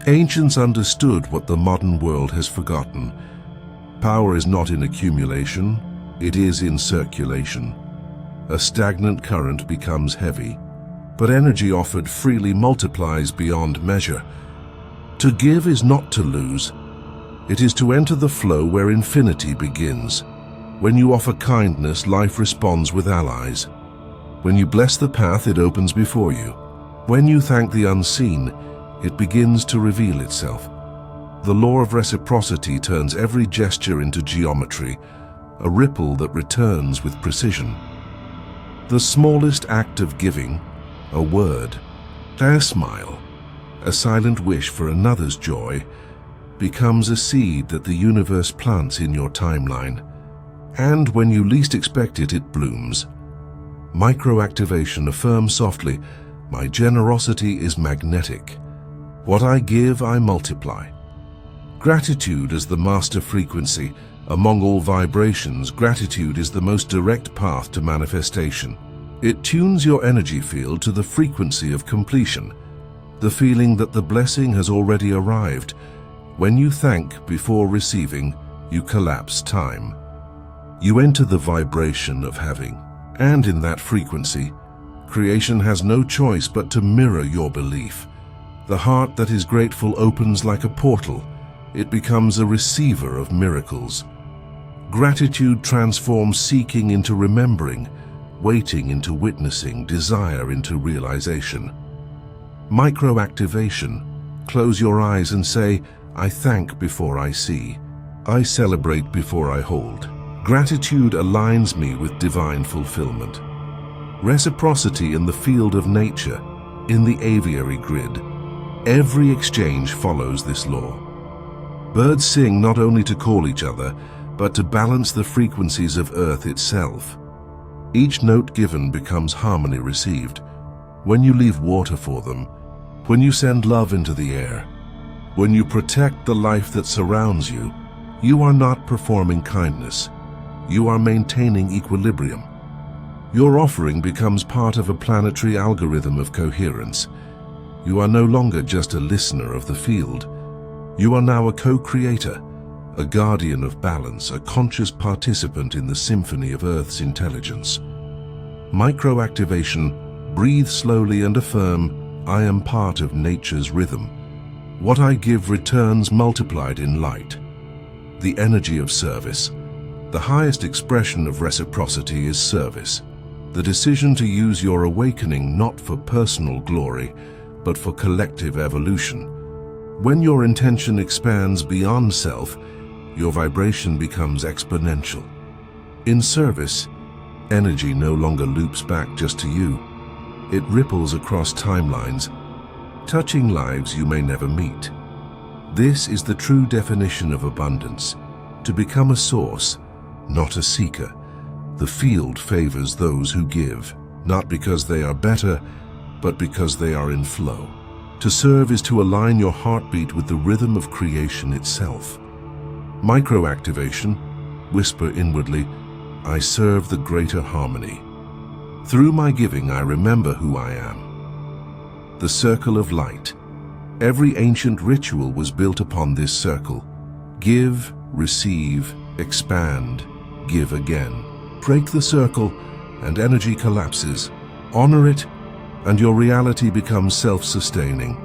A: ancients understood what the modern world has forgotten. Power is not in accumulation. It is in circulation. A stagnant current becomes heavy, but energy offered freely multiplies beyond measure. To give is not to lose. It is to enter the flow where infinity begins. When you offer kindness, life responds with allies. When you bless the path, it opens before you. When you thank the unseen, it begins to reveal itself. The law of reciprocity turns every gesture into geometry, a ripple that returns with precision. The smallest act of giving, a word, a smile, a silent wish for another's joy, becomes a seed that the universe plants in your timeline. And when you least expect it, it blooms. Micro-activation. Affirm softly, my generosity is magnetic. What I give, I multiply. Gratitude as the master frequency. Among all vibrations, gratitude is the most direct path to manifestation. It tunes your energy field to the frequency of completion, the feeling that the blessing has already arrived. When you thank before receiving, you collapse time. You enter the vibration of having, and in that frequency, creation has no choice but to mirror your belief. The heart that is grateful opens like a portal. It becomes a receiver of miracles. Gratitude transforms seeking into remembering, waiting into witnessing, desire into realization. Micro-activation. Close your eyes and say, I thank before I see. I celebrate before I hold. Gratitude aligns me with divine fulfillment. Reciprocity in the field of nature, in the aviary grid. Every exchange follows this law. Birds sing not only to call each other, but to balance the frequencies of Earth itself. Each note given becomes harmony received. When you leave water for them, when you send love into the air, when you protect the life that surrounds you, you are not performing kindness. You are maintaining equilibrium. Your offering becomes part of a planetary algorithm of coherence. You are no longer just a listener of the field. You are now a co-creator, a guardian of balance, a conscious participant in the symphony of Earth's intelligence. Micro-activation. Breathe slowly and affirm, I am part of nature's rhythm. What I give returns multiplied in light. The energy of service. The highest expression of reciprocity is service. The decision to use your awakening not for personal glory, but for collective evolution. When your intention expands beyond self, your vibration becomes exponential. In service, energy no longer loops back just to you. It ripples across timelines, touching lives you may never meet. This is the true definition of abundance, to become a source, not a seeker. The field favors those who give, not because they are better, but because they are in flow. To serve is to align your heartbeat with the rhythm of creation itself. Micro-activation. Whisper inwardly, I serve the greater harmony. Through my giving, I remember who I am. The circle of light. Every ancient ritual was built upon this circle. Give, receive, expand, give again. Break the circle, and energy collapses. Honor it, and your reality becomes self-sustaining.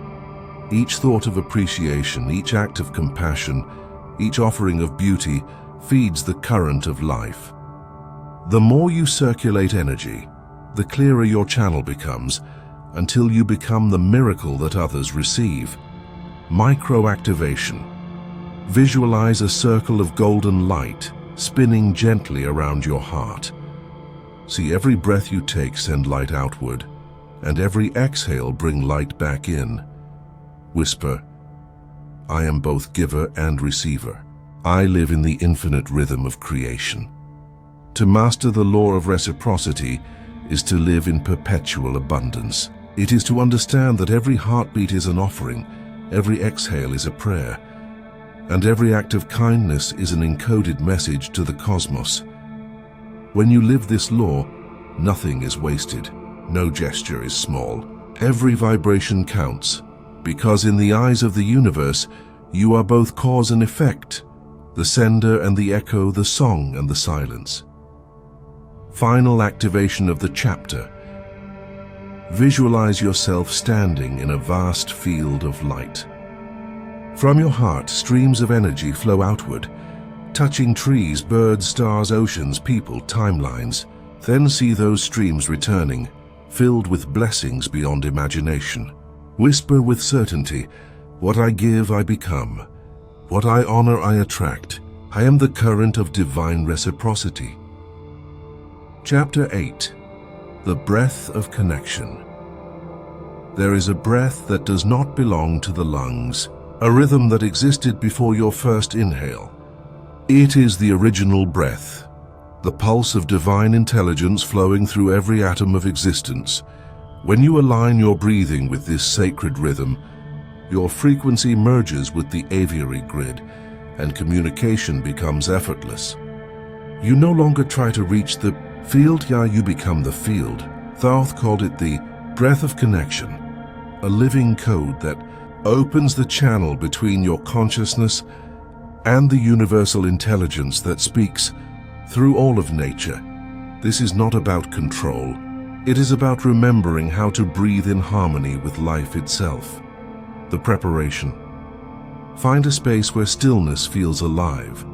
A: Each thought of appreciation, each act of compassion, each offering of beauty feeds the current of life. The more you circulate energy, the clearer your channel becomes, until you become the miracle that others receive. Micro-activation. Visualize a circle of golden light spinning gently around your heart. See every breath you take send light outward, and every exhale bring light back in. Whisper, I am both giver and receiver. I live in the infinite rhythm of creation. To master the law of reciprocity is to live in perpetual abundance. It is to understand that every heartbeat is an offering, every exhale is a prayer, and every act of kindness is an encoded message to the cosmos. When you live this law, nothing is wasted, no gesture is small. Every vibration counts, because in the eyes of the universe, you are both cause and effect, the sender and the echo, the song and the silence. Final activation of the chapter. Visualize yourself standing in a vast field of light. From your heart, streams of energy flow outward, touching trees, birds, stars, oceans, people, timelines. Then see those streams returning, filled with blessings beyond imagination. Whisper with certainty, what I give, I become. What I honor, I attract. I am the current of divine reciprocity. Chapter 8. The Breath of Connection. There is a breath that does not belong to the lungs, a rhythm that existed before your first inhale. It is the original breath, the pulse of divine intelligence flowing through every atom of existence. When you align your breathing with this sacred rhythm, your frequency merges with the aviary grid, and communication becomes effortless. You no longer try to reach the field, you become the field. Thoth called it the breath of connection, a living code that opens the channel between your consciousness and the universal intelligence that speaks through all of nature. This is not about control. It is about remembering how to breathe in harmony with life itself. The preparation. Find a space where stillness feels alive.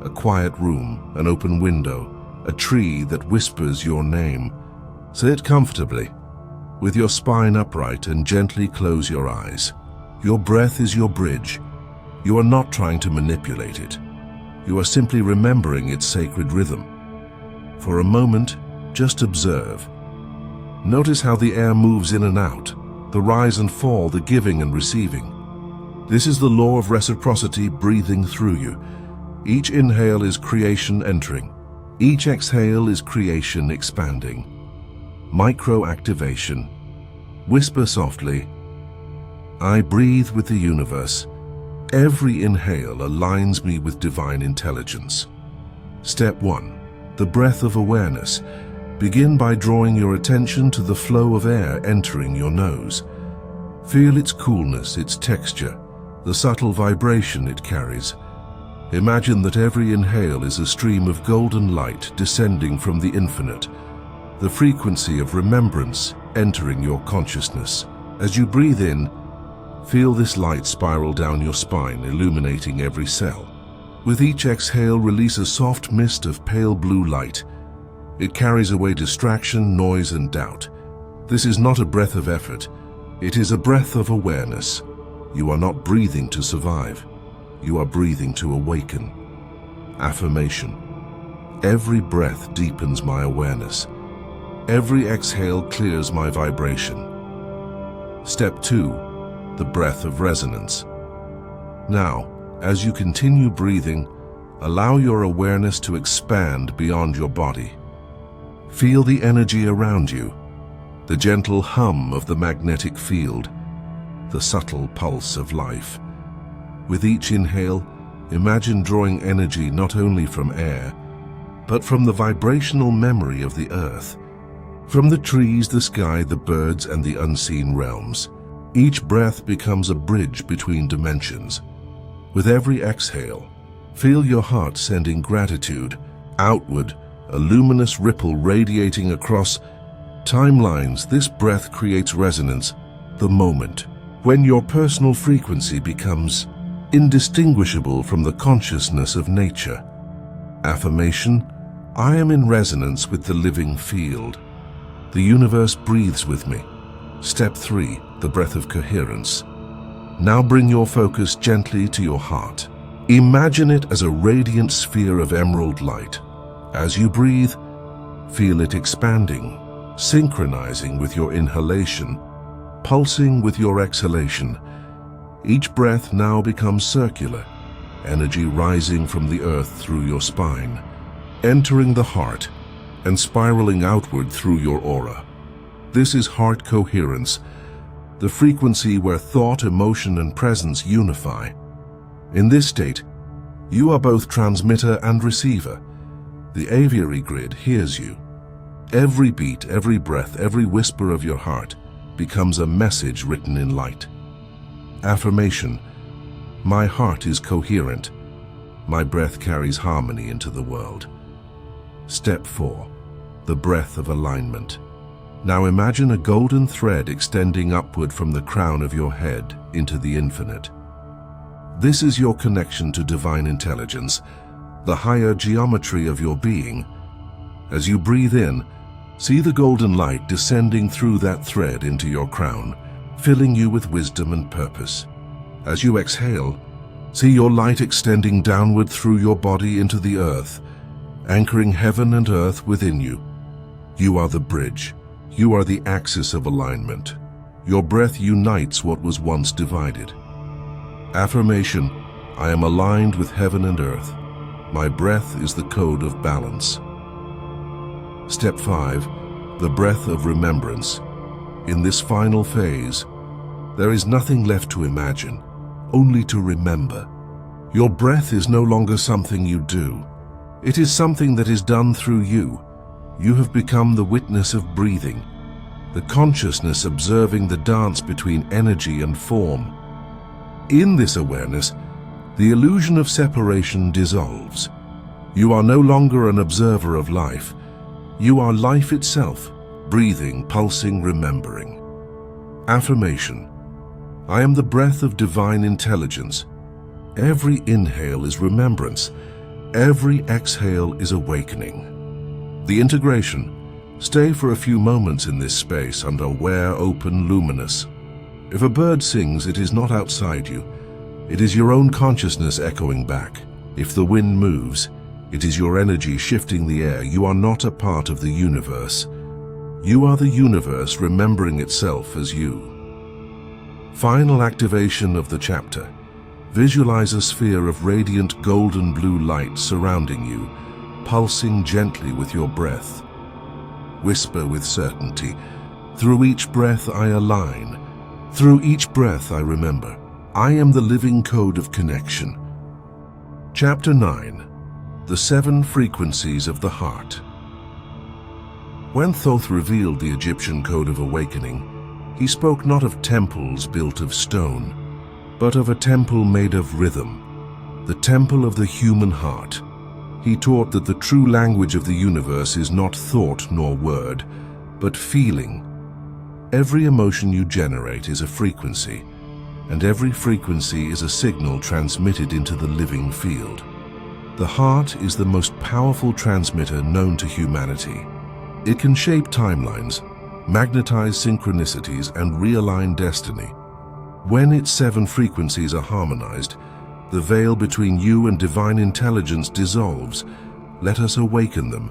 A: A quiet room, an open window, a tree that whispers your name. Sit comfortably, with your spine upright, and gently close your eyes. Your breath is your bridge. You are not trying to manipulate it. You are simply remembering its sacred rhythm. For a moment, just observe. Notice how the air moves in and out, the rise and fall, the giving and receiving. This is the law of reciprocity breathing through you. Each inhale is creation entering. Each exhale is creation expanding. Micro-activation. Whisper softly, I breathe with the universe. Every inhale aligns me with divine intelligence. Step 1. The breath of awareness. Begin by drawing your attention to the flow of air entering your nose. Feel its coolness, its texture, the subtle vibration it carries. Imagine that every inhale is a stream of golden light descending from the infinite, the frequency of remembrance entering your consciousness. As you breathe in, feel this light spiral down your spine, illuminating every cell. With each exhale, release a soft mist of pale blue light. It carries away distraction, noise, and doubt. This is not a breath of effort. It is a breath of awareness. You are not breathing to survive. You are breathing to awaken. Affirmation. Every breath deepens my awareness. Every exhale clears my vibration. Step 2. The breath of resonance. Now, as you continue breathing, allow your awareness to expand beyond your body. Feel the energy around you, the gentle hum of the magnetic field, the subtle pulse of life. With each inhale, imagine drawing energy not only from air, but from the vibrational memory of the earth, from the trees, the sky, the birds, and the unseen realms. Each breath becomes a bridge between dimensions. With every exhale, feel your heart sending gratitude outward, a luminous ripple radiating across timelines. This breath creates resonance, the moment when your personal frequency becomes indistinguishable from the consciousness of nature. Affirmation. I am in resonance with the living field. The universe breathes with me. Step 3. The breath of coherence. Now bring your focus gently to your heart. Imagine it as a radiant sphere of emerald light. As you breathe, feel it expanding, synchronizing with your inhalation, pulsing with your exhalation. Each breath now becomes circular, energy rising from the earth through your spine, entering the heart and spiraling outward through your aura. This is heart coherence, the frequency where thought, emotion, and presence unify. In this state, you are both transmitter and receiver. The aviary grid hears you. Every beat, every breath, every whisper of your heart becomes a message written in light. Affirmation. My heart is coherent. My breath carries harmony into the world. Step 4. The breath of alignment. Now imagine a golden thread extending upward from the crown of your head into the infinite. This is your connection to divine intelligence, the higher geometry of your being. As you breathe in, see the golden light descending through that thread into your crown, filling you with wisdom and purpose. As you exhale, see your light extending downward through your body into the earth, anchoring heaven and earth within you. You are the bridge. You are the axis of alignment. Your breath unites what was once divided. Affirmation. I am aligned with heaven and earth. My breath is the code of balance. Step 5. The breath of remembrance. In this final phase, there is nothing left to imagine, only to remember. Your breath is no longer something you do. It is something that is done through you. You have become the witness of breathing, the consciousness observing the dance between energy and form. In this awareness, the illusion of separation dissolves. You are no longer an observer of life. You are life itself, breathing, pulsing, remembering. Affirmation. I am the breath of divine intelligence. Every inhale is remembrance. Every exhale is awakening. The integration. Stay for a few moments in this space under aware, open, luminous. If a bird sings, it is not outside you. It is your own consciousness echoing back. If the wind moves, it is your energy shifting the air. You are not a part of the universe. You are the universe remembering itself as you. Final activation of the chapter. Visualize a sphere of radiant golden blue light surrounding you, pulsing gently with your breath. Whisper with certainty. Through each breath I align. Through each breath I remember. I am the living code of connection. Chapter 9. The 7 Frequencies of the Heart. When Thoth revealed the Egyptian code of awakening, he spoke not of temples built of stone, but of a temple made of rhythm, the temple of the human heart. He taught that the true language of the universe is not thought nor word, but feeling. Every emotion you generate is a frequency, and every frequency is a signal transmitted into the living field. The heart is the most powerful transmitter known to humanity. It can shape timelines, magnetize synchronicities, and realign destiny. When its 7 frequencies are harmonized, the veil between you and divine intelligence dissolves. Let us awaken them,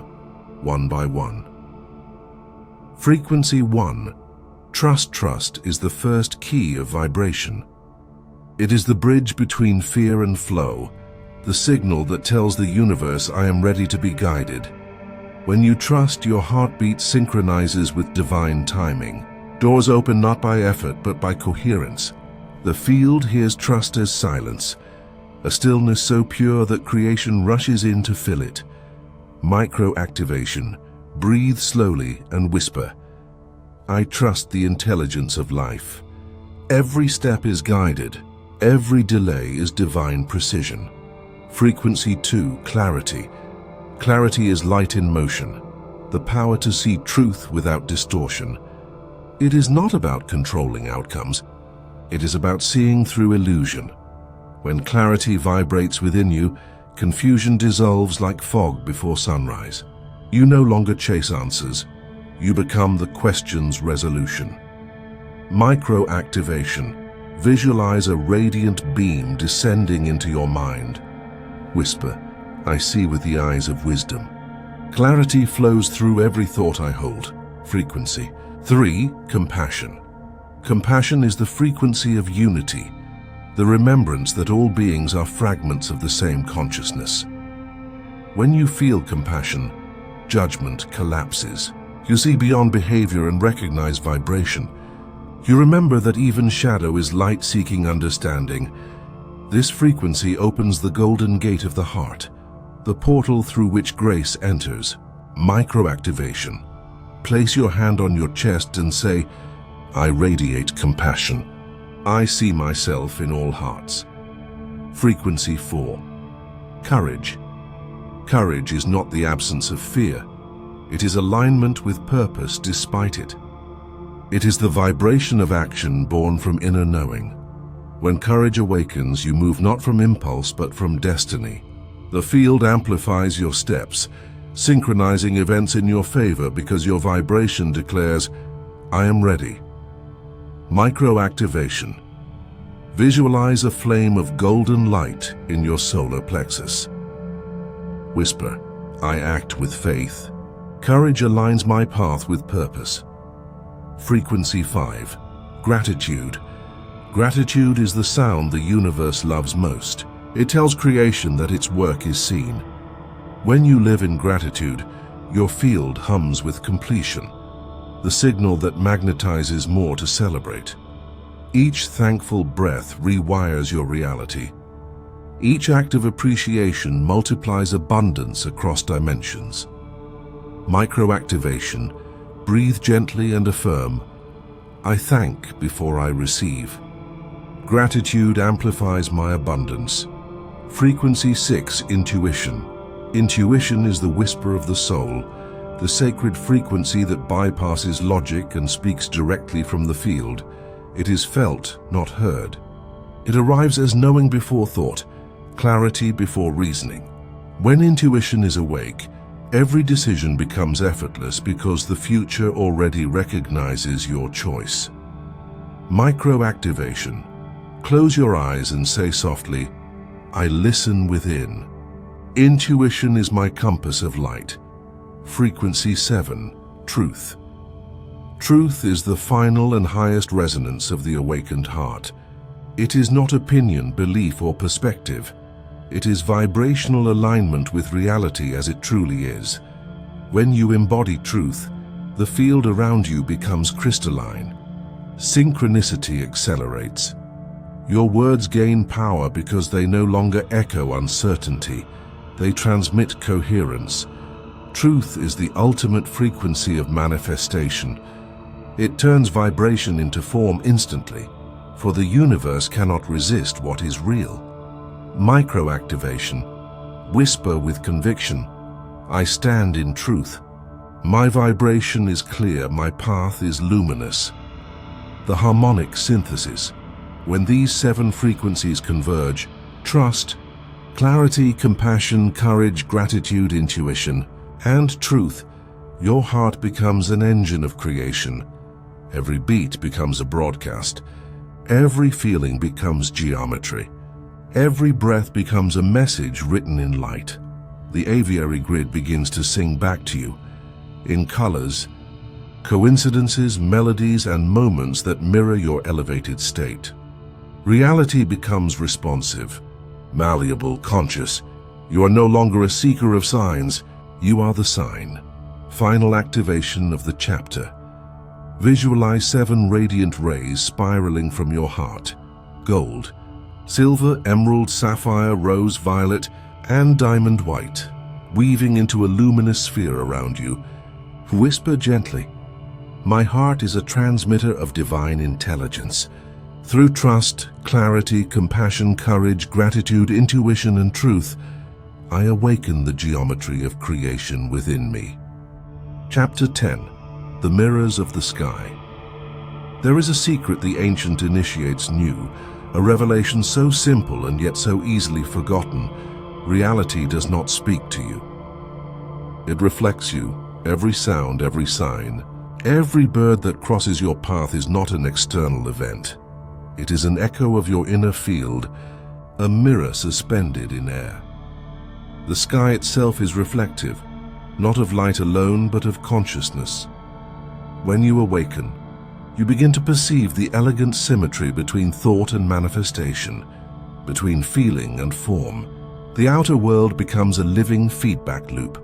A: one by one. Frequency 1. Trust is the first key of vibration. It is the bridge between fear and flow, the signal that tells the universe I am ready to be guided. When you trust, your heartbeat synchronizes with divine timing. Doors open not by effort but by coherence. The field hears trust as silence, a stillness so pure that creation rushes in to fill it. Micro-activation. Breathe slowly and whisper, I trust the intelligence of life. Every step is guided. Every delay is divine precision. Frequency 2. Clarity. Clarity is light in motion, the power to see truth without distortion. It is not about controlling outcomes. It is about seeing through illusion. When clarity vibrates within you, confusion dissolves like fog before sunrise. You no longer chase answers. You become the question's resolution. Micro-activation. Visualize a radiant beam descending into your mind. Whisper, I see with the eyes of wisdom. Clarity flows through every thought I hold. Frequency 3. Compassion. Compassion is the frequency of unity, the remembrance that all beings are fragments of the same consciousness. When you feel compassion, judgment collapses. You see beyond behavior and recognize vibration. You remember that even shadow is light seeking understanding. This frequency opens the golden gate of the heart, the portal through which grace enters. Micro-activation. Place your hand on your chest and say, I radiate compassion. I see myself in all hearts. Frequency 4. Courage. Courage is not the absence of fear. It is alignment with purpose despite it. It is the vibration of action born from inner knowing. When courage awakens, you move not from impulse but from destiny. The field amplifies your steps, synchronizing events in your favor because your vibration declares, I am ready. Micro-activation. Visualize a flame of golden light in your solar plexus. Whisper, I act with faith. Courage aligns my path with purpose. Frequency 5. Gratitude. Gratitude is the sound the universe loves most. It tells creation that its work is seen. When you live in gratitude, your field hums with completion, the signal that magnetizes more to celebrate. Each thankful breath rewires your reality. Each act of appreciation multiplies abundance across dimensions. Micro-activation. Breathe gently and affirm, I thank before I receive. Gratitude amplifies my abundance. Frequency 6. Intuition. Intuition is the whisper of the soul, the sacred frequency that bypasses logic and speaks directly from the field. It is felt, not heard. It arrives as knowing before thought, clarity before reasoning. When intuition is awake, every decision becomes effortless because the future already recognizes your choice. Micro-activation. Close your eyes and say softly, I listen within. Intuition is my compass of light. Frequency 7. Truth. Truth is the final and highest resonance of the awakened heart. It is not opinion, belief, or perspective. It is vibrational alignment with reality as it truly is. When you embody truth, the field around you becomes crystalline. Synchronicity accelerates. Your words gain power because they no longer echo uncertainty. They transmit coherence. Truth is the ultimate frequency of manifestation. It turns vibration into form instantly, for the universe cannot resist what is real. Microactivation. Whisper with conviction. I stand in truth. My vibration is clear, my path is luminous. The harmonic synthesis. When these 7 frequencies converge, trust, clarity, compassion, courage, gratitude, intuition, and truth, your heart becomes an engine of creation. Every beat becomes a broadcast. Every feeling becomes geometry. Every breath becomes a message written in light. The aviary grid begins to sing back to you, in colors, coincidences, melodies, and moments that mirror your elevated state. Reality becomes responsive, malleable, conscious. You are no longer a seeker of signs, you are the sign. Final activation of the chapter. Visualize 7 radiant rays spiraling from your heart. Gold, silver, emerald, sapphire, rose, violet, and diamond white, weaving into a luminous sphere around you. Whisper gently, my heart is a transmitter of divine intelligence. Through trust, clarity, compassion, courage, gratitude, intuition, and truth, I awaken the geometry of creation within me. Chapter 10. The Mirrors of the Sky. There is a secret the ancient initiates knew, a revelation so simple and yet so easily forgotten. Reality does not speak to you. It reflects you, every sound, every sign. Every bird that crosses your path is not an external event. It is an echo of your inner field, a mirror suspended in air. The sky itself is reflective, not of light alone, but of consciousness. When you awaken, you begin to perceive the elegant symmetry between thought and manifestation, between feeling and form. The outer world becomes a living feedback loop,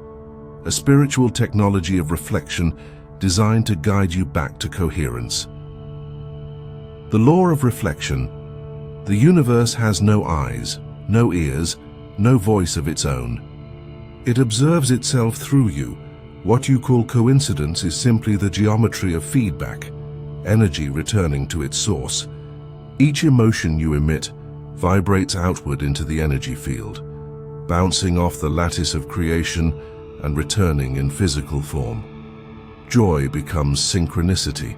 A: a spiritual technology of reflection designed to guide you back to coherence. The law of reflection. The universe has no eyes, no ears, no voice of its own. It observes itself through you. What you call coincidence is simply the geometry of feedback, energy returning to its source. Each emotion you emit vibrates outward into the energy field, bouncing off the lattice of creation and returning in physical form. Joy becomes synchronicity.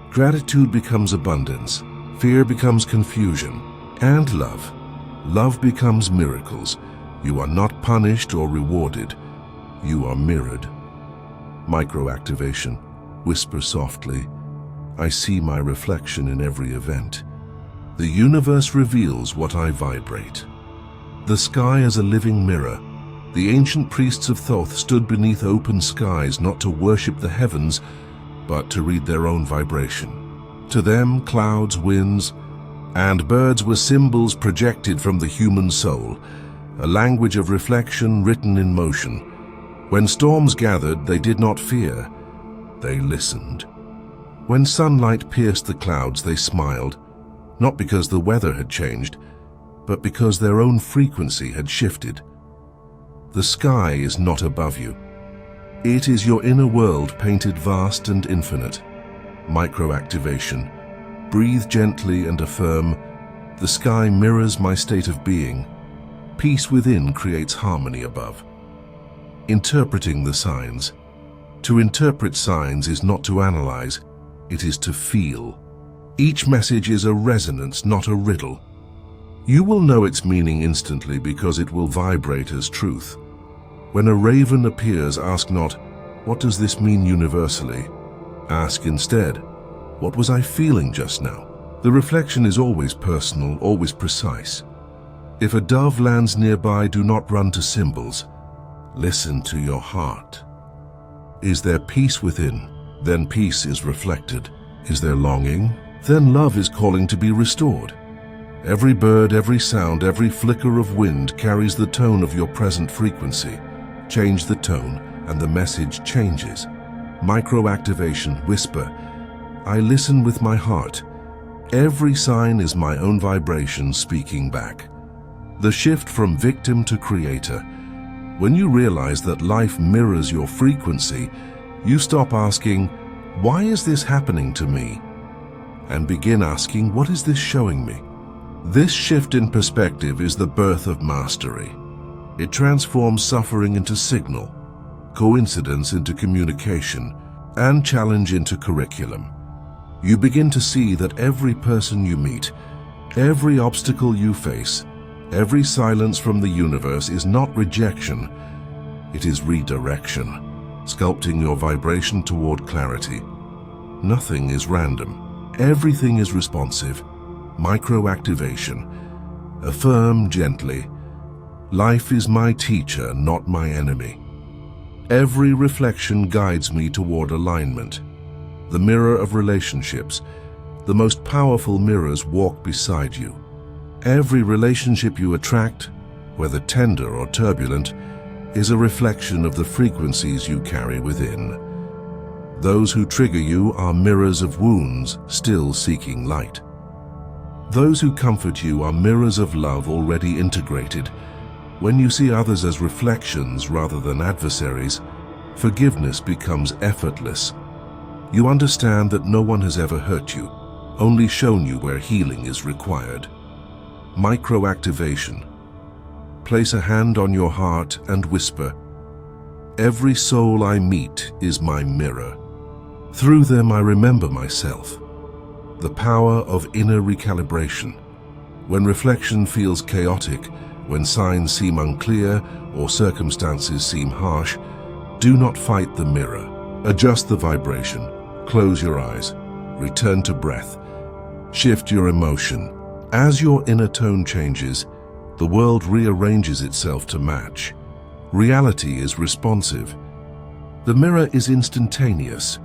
A: Gratitude becomes abundance. Fear becomes confusion. And love. Love becomes miracles. You are not punished or rewarded. You are mirrored. Microactivation. Whisper softly, I see my reflection in every event. The universe reveals what I vibrate. The sky is a living mirror. The ancient priests of Thoth stood beneath open skies not to worship the heavens, but to read their own vibration. To them, clouds, winds, and birds were symbols projected from the human soul, a language of reflection written in motion. When storms gathered, they did not fear, they listened. When sunlight pierced the clouds, they smiled, not because the weather had changed, but because their own frequency had shifted. The sky is not above you. It is your inner world painted vast and infinite. Microactivation. Breathe gently and affirm, the sky mirrors my state of being. Peace within creates harmony above. Interpreting the signs. To interpret signs is not to analyze, it is to feel. Each message is a resonance, not a riddle. You will know its meaning instantly because it will vibrate as truth. When a raven appears, ask not, what does this mean universally? Ask instead, what was I feeling just now? The reflection is always personal, always precise. If a dove lands nearby, do not run to symbols. Listen to your heart. Is there peace within? Then peace is reflected. Is there longing? Then love is calling to be restored. Every bird, every sound, every flicker of wind carries the tone of your present frequency. Change the tone, and the message changes. Micro-activation, whisper. I listen with my heart. Every sign is my own vibration speaking back. The shift from victim to creator. When you realize that life mirrors your frequency, you stop asking, why is this happening to me? And begin asking, what is this showing me? This shift in perspective is the birth of mastery. It transforms suffering into signal, coincidence into communication, and challenge into curriculum. You begin to see that every person you meet, every obstacle you face, every silence from the universe is not rejection, it is redirection, sculpting your vibration toward clarity. Nothing is random. Everything is responsive. Micro-activation. Affirm gently. Life is my teacher, not my enemy. Every reflection guides me toward alignment. The mirror of relationships. The most powerful mirrors walk beside you. Every relationship you attract, whether tender or turbulent, is a reflection of the frequencies you carry within. Those who trigger you are mirrors of wounds still seeking light. Those who comfort you are mirrors of love already integrated. When you see others as reflections rather than adversaries, forgiveness becomes effortless. You understand that no one has ever hurt you, only shown you where healing is required. Micro-activation. Place a hand on your heart and whisper, every soul I meet is my mirror. Through them I remember myself. The power of inner recalibration. When reflection feels chaotic, when signs seem unclear or circumstances seem harsh, do not fight the mirror. Adjust the vibration. Close your eyes. Return to breath. Shift your emotion. As your inner tone changes, the world rearranges itself to match. Reality is responsive. The mirror is instantaneous.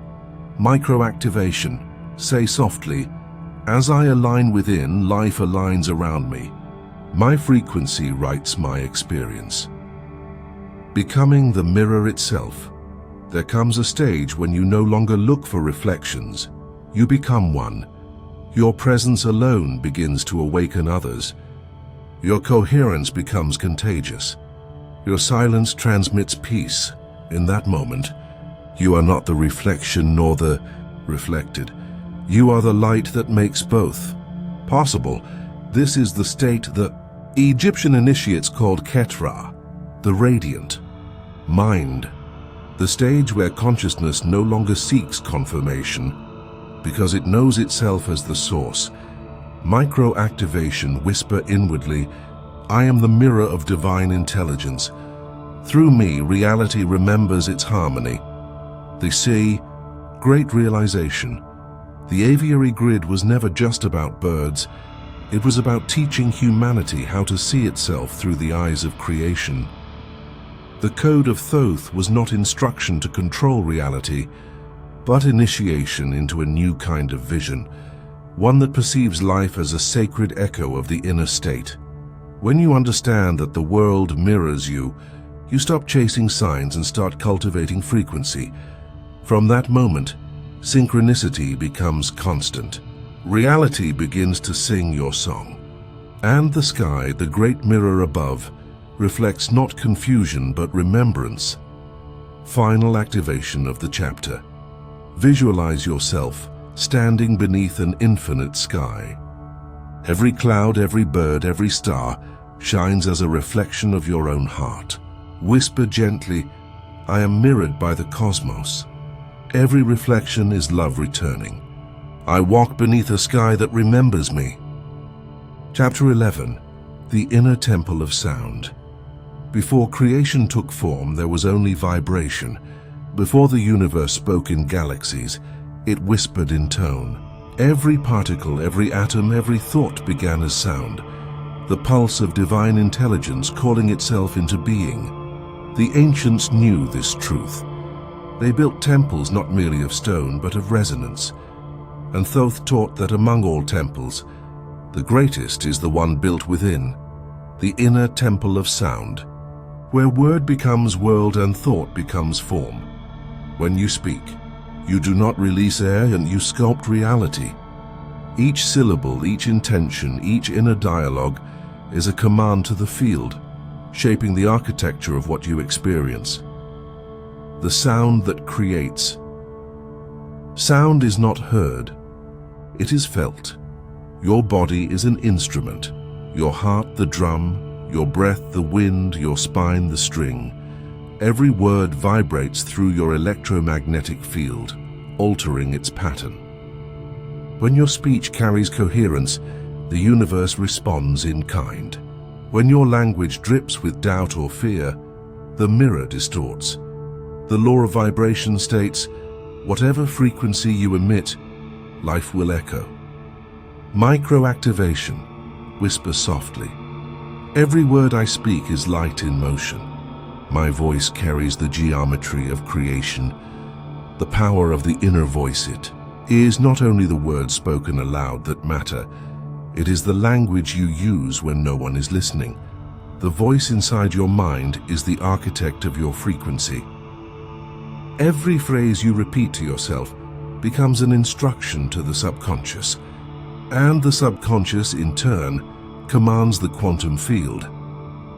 A: Micro-activation. Say softly, as I align within, life aligns around me. My frequency writes my experience. Becoming the mirror itself. There comes a stage when you no longer look for reflections. You become one. Your presence alone begins to awaken others. Your coherence becomes contagious. Your silence transmits peace. In that moment, you are not the reflection nor the reflected. You are the light that makes both possible. This is the state the Egyptian initiates called Ketra, the radiant mind, the stage where consciousness no longer seeks confirmation because it knows itself as the source. Micro-activation. Whisper inwardly, I am the mirror of divine intelligence. Through me, reality remembers its harmony. The sea, great realization. The aviary grid was never just about birds. It was about teaching humanity how to see itself through the eyes of creation. The code of Thoth was not instruction to control reality, but initiation into a new kind of vision, one that perceives life as a sacred echo of the inner state. When you understand that the world mirrors you, you stop chasing signs and start cultivating frequency. From that moment, synchronicity becomes constant. Reality begins to sing your song. And the sky, the great mirror above, reflects not confusion but remembrance. Final activation of the chapter. Visualize yourself standing beneath an infinite sky. Every cloud, every bird, every star shines as a reflection of your own heart. Whisper gently, I am mirrored by the cosmos. Every reflection is love returning. I walk beneath a sky that remembers me. Chapter 11. The Inner Temple of Sound. Before creation took form, there was only vibration. Before the universe spoke in galaxies, it whispered in tone. Every particle, every atom, every thought began as sound. the pulse of divine intelligence calling itself into being. The ancients knew this truth. They built temples not merely of stone, but of resonance. And Thoth taught that among all temples, the greatest is the one built within, the inner temple of sound, where word becomes world and thought becomes form. When you speak, you do not release air and you sculpt reality. Each syllable, each intention, each inner dialogue is a command to the field, shaping the architecture of what you experience. The sound that creates. Sound is not heard, it is felt. Your body is an instrument, your heart the drum, your breath the wind, your spine the string. Every word vibrates through your electromagnetic field, altering its pattern. When your speech carries coherence, the universe responds in kind. When your language drips with doubt or fear, the mirror distorts. The law of vibration states, whatever frequency you emit, life will echo. Micro-activation, whisper softly. Every word I speak is light in motion. My voice carries the geometry of creation, the power of the inner voice. It is not only the words spoken aloud that matter, it is the language you use when no one is listening. The voice inside your mind is the architect of your frequency. Every phrase you repeat to yourself becomes an instruction to the subconscious, and the subconscious, in turn, commands the quantum field.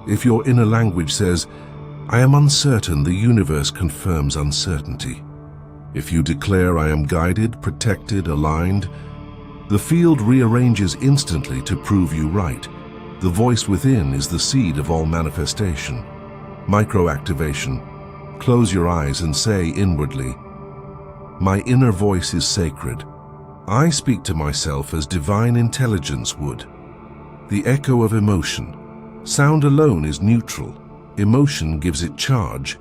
A: If your inner language says, I am uncertain, the universe confirms uncertainty. If you declare, I am guided, protected, aligned, the field rearranges instantly to prove you right. The voice within is the seed of all manifestation. Micro-activation. Close your eyes and say inwardly, my inner voice is sacred. I speak to myself as divine intelligence would. The echo of emotion. Sound alone is neutral. Emotion gives it charge.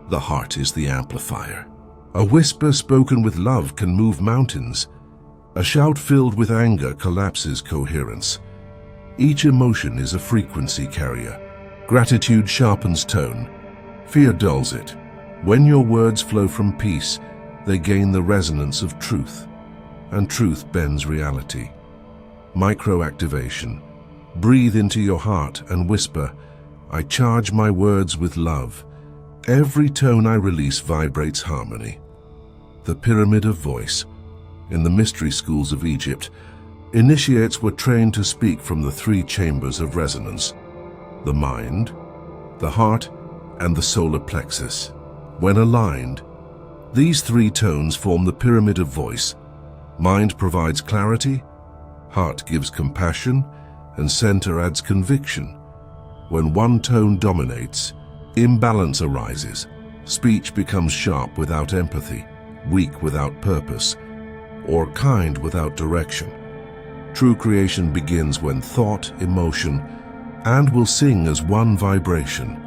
A: The heart is the amplifier. A whisper spoken with love can move mountains. A shout filled with anger collapses coherence. Each emotion is a frequency carrier. Gratitude sharpens tone. Fear dulls it. When your words flow from peace, they gain the resonance of truth, and truth bends reality. Micro-activation. Breathe into your heart and whisper, I charge my words with love. Every tone I release vibrates harmony. The pyramid of voice. In the mystery schools of Egypt, initiates were trained to speak from the three chambers of resonance: the mind, the heart, and the solar plexus. When aligned, these three tones form the pyramid of voice. Mind provides clarity, heart gives compassion, and center adds conviction. When one tone dominates, imbalance arises. Speech becomes sharp without empathy, weak without purpose, or kind without direction. True creation begins when thought, emotion, and will sing as one vibration.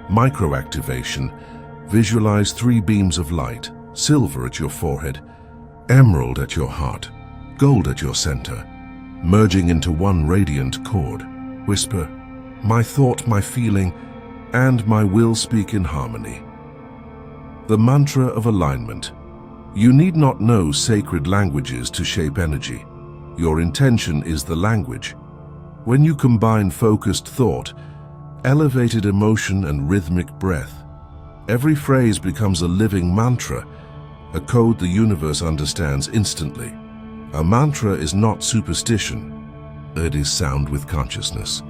A: Micro-activation. Visualize three beams of light, silver at your forehead, emerald at your heart, gold at your center, merging into one radiant chord. Whisper, my thought, my feeling, and my will speak in harmony. The mantra of alignment. You need not know sacred languages to shape energy. Your intention is the language. When you combine focused thought, elevated emotion, and rhythmic breath, every phrase becomes a living mantra, a code the universe understands instantly. A mantra is not superstition, it is sound with consciousness.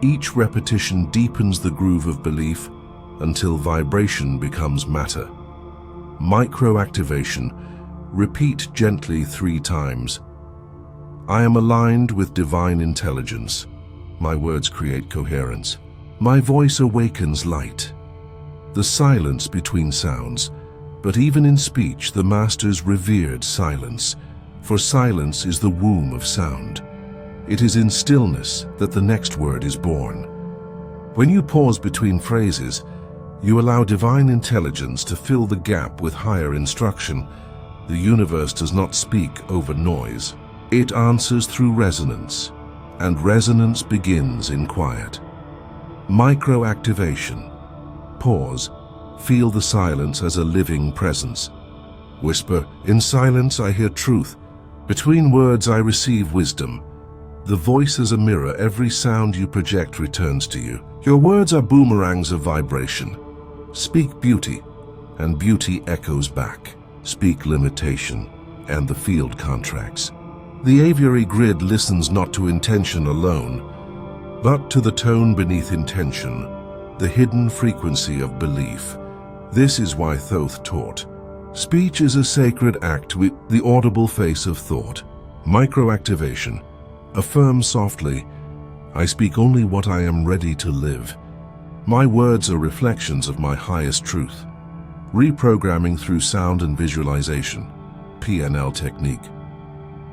A: Each repetition deepens the groove of belief until vibration becomes matter. Micro-activation. Repeat gently 3 times. I am aligned with divine intelligence. My words create coherence. My voice awakens light. The silence between sounds, but even in speech the masters revered silence, for silence is the womb of sound. It is in stillness that the next word is born. When you pause between phrases, you allow divine intelligence to fill the gap with higher instruction. The universe does not speak over noise. It answers through resonance. and resonance begins in quiet. Micro-activation. Pause. Feel the silence as a living presence. Whisper, in silence I hear truth. Between words I receive wisdom. The voice is a mirror. Every sound you project returns to you. Your words are boomerangs of vibration. Speak beauty, and beauty echoes back. Speak limitation, and the field contracts. The aviary grid listens not to intention alone, but to the tone beneath intention, the hidden frequency of belief. This is why Thoth taught. Speech is a sacred act with the audible face of thought. Micro-activation. Affirm softly, I speak only what I am ready to live. My words are reflections of my highest truth. Reprogramming through sound and visualization. PNL technique.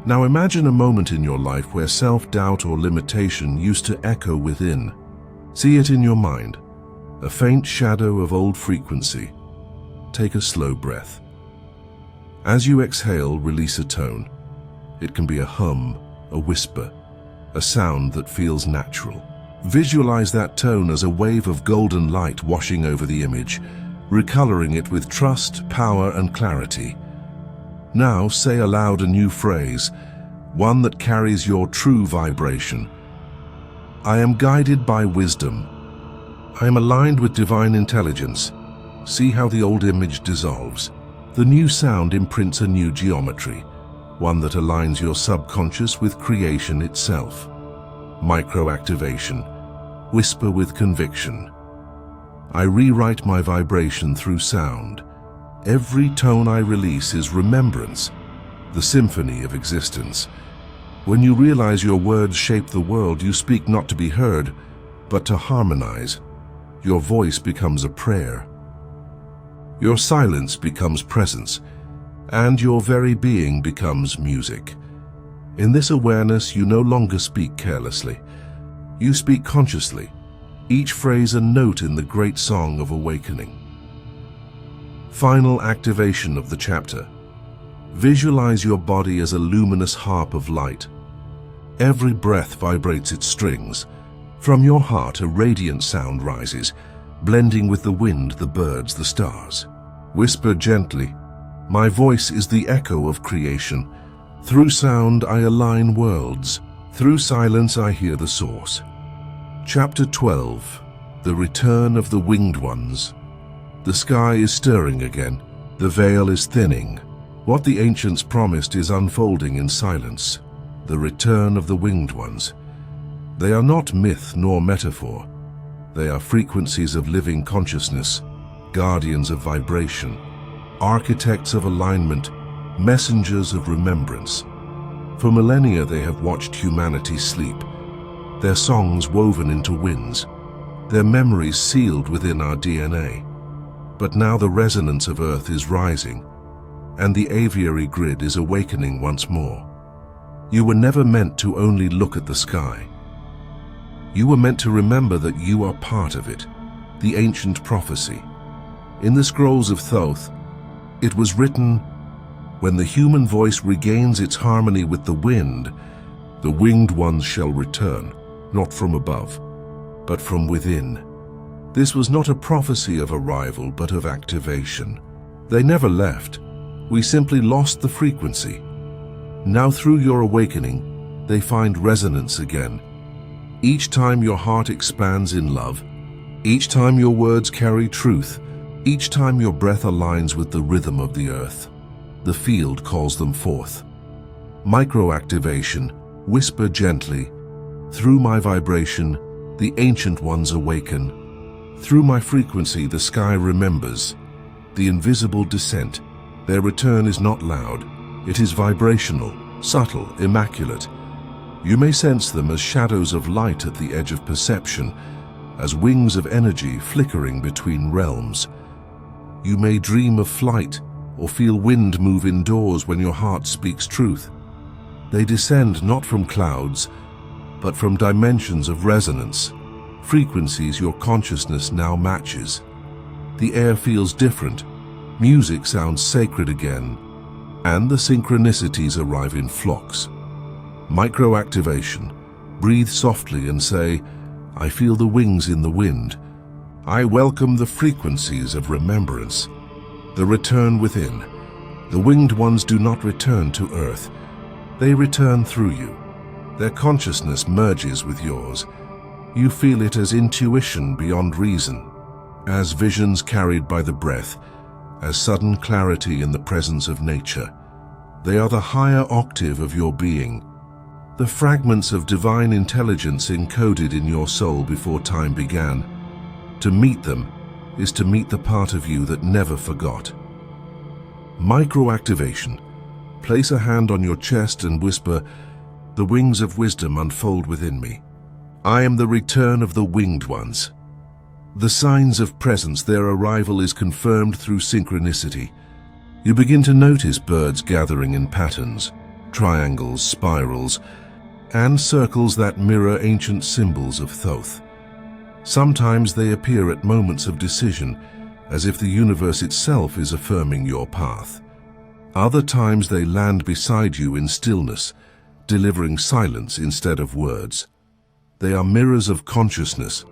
A: Now imagine a moment in your life where self-doubt or limitation used to echo within. See it in your mind, a faint shadow of old frequency. Take a slow breath. As you exhale, release a tone. It can be a hum, a whisper, a sound that feels natural. Visualize that tone as a wave of golden light washing over the image, recoloring it with trust, power, and clarity. Now say aloud a new phrase, one that carries your true vibration. I am guided by wisdom. I am aligned with divine intelligence. See how the old image dissolves. The new sound imprints a new geometry, one that aligns your subconscious with creation itself. Micro-activation. Whisper with conviction. I rewrite my vibration through sound. Every tone I release is remembrance, the symphony of existence. When you realize your words shape the world, you speak not to be heard, but to harmonize. Your voice becomes a prayer. Your silence becomes presence, and your very being becomes music. In this awareness, you no longer speak carelessly. You speak consciously, each phrase a note in the great song of awakening. Final activation of the chapter. Visualize your body as a luminous harp of light. Every breath vibrates its strings. From your heart, a radiant sound rises, blending with the wind, the birds, the stars. Whisper gently, my voice is the echo of creation. Through sound, I align worlds. Through silence, I hear the source. Chapter 12. The Return of the Winged Ones. The sky is stirring again. The veil is thinning. What the ancients promised is unfolding in silence. The return of the winged ones. They are not myth nor metaphor. They are frequencies of living consciousness, guardians of vibration, architects of alignment, messengers of remembrance. For millennia they have watched humanity sleep, their songs woven into winds, their memories sealed within our DNA. But now the resonance of Earth is rising, and the aviary grid is awakening once more. You were never meant to only look at the sky. You were meant to remember that you are part of it, the ancient prophecy. In the scrolls of Thoth, it was written, when the human voice regains its harmony with the wind, the winged ones shall return, not from above, but from within. This was not a prophecy of arrival, but of activation. They never left. We simply lost the frequency. Now through your awakening, they find resonance again. Each time your heart expands in love, each time your words carry truth, each time your breath aligns with the rhythm of the earth, the field calls them forth. Micro-activation, whisper gently, through my vibration, the ancient ones awaken. Through my frequency, the sky remembers. The invisible descent, their return is not loud. It is vibrational, subtle, immaculate. You may sense them as shadows of light at the edge of perception, as wings of energy flickering between realms. You may dream of flight or feel wind move indoors when your heart speaks truth. They descend not from clouds, but from dimensions of resonance, frequencies your consciousness now matches. The air feels different, music sounds sacred again, and the synchronicities arrive in flocks. Micro-activation. Breathe softly and say, I feel the wings in the wind. I welcome the frequencies of remembrance. The return within. The winged ones do not return to earth. They return through you. Their consciousness merges with yours. You feel it as intuition beyond reason, as visions carried by the breath, as sudden clarity in the presence of nature. They are the higher octave of your being, the fragments of divine intelligence encoded in your soul before time began. To meet them is to meet the part of you that never forgot. Microactivation. Place a hand on your chest and whisper, the wings of wisdom unfold within me. I am the return of the winged ones. The signs of presence, their arrival is confirmed through synchronicity. You begin to notice birds gathering in patterns, triangles, spirals, and circles that mirror ancient symbols of Thoth. Sometimes they appear at moments of decision, as if the universe itself is affirming your path. Other times they land beside you in stillness, delivering silence instead of words. They are mirrors of consciousness,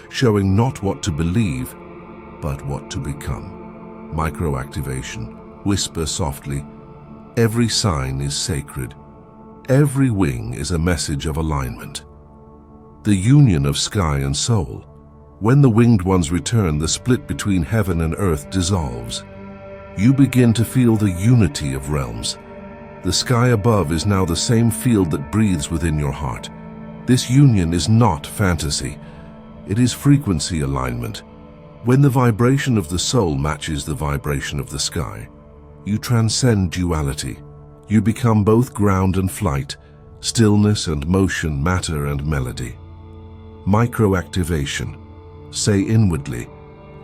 A: showing not what to believe, but what to become. Microactivation. Whisper softly. Every sign is sacred. Every wing is a message of alignment. The union of sky and soul. When the winged ones return, the split between heaven and earth dissolves. You begin to feel the unity of realms. The sky above is now the same field that breathes within your heart. This union is not fantasy. It is frequency alignment. When the vibration of the soul matches the vibration of the sky, you transcend duality. You become both ground and flight, stillness and motion, matter and melody. Microactivation. Say inwardly,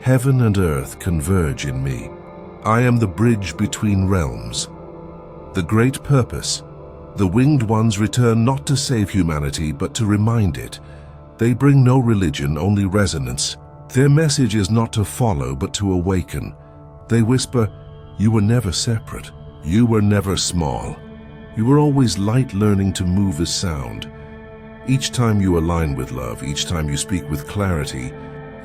A: heaven and earth converge in me. I am the bridge between realms. The great purpose. The winged ones return not to save humanity, but to remind it. They bring no religion, only resonance. Their message is not to follow, but to awaken. They whisper, you were never separate. You were never small. You were always light, learning to move as sound. Each time you align with love, each time you speak with clarity,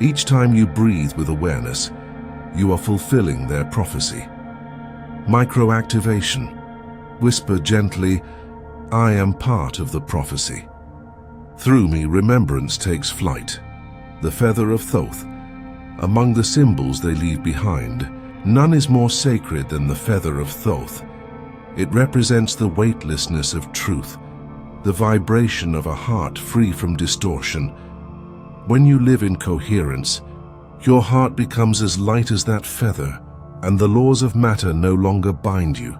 A: each time you breathe with awareness, you are fulfilling their prophecy. Microactivation. Whisper gently, I am part of the prophecy. Through me, remembrance takes flight. The feather of Thoth. Among the symbols they leave behind, none is more sacred than the feather of Thoth. It represents the weightlessness of truth, the vibration of a heart free from distortion. When you live in coherence, your heart becomes as light as that feather, and the laws of matter no longer bind you.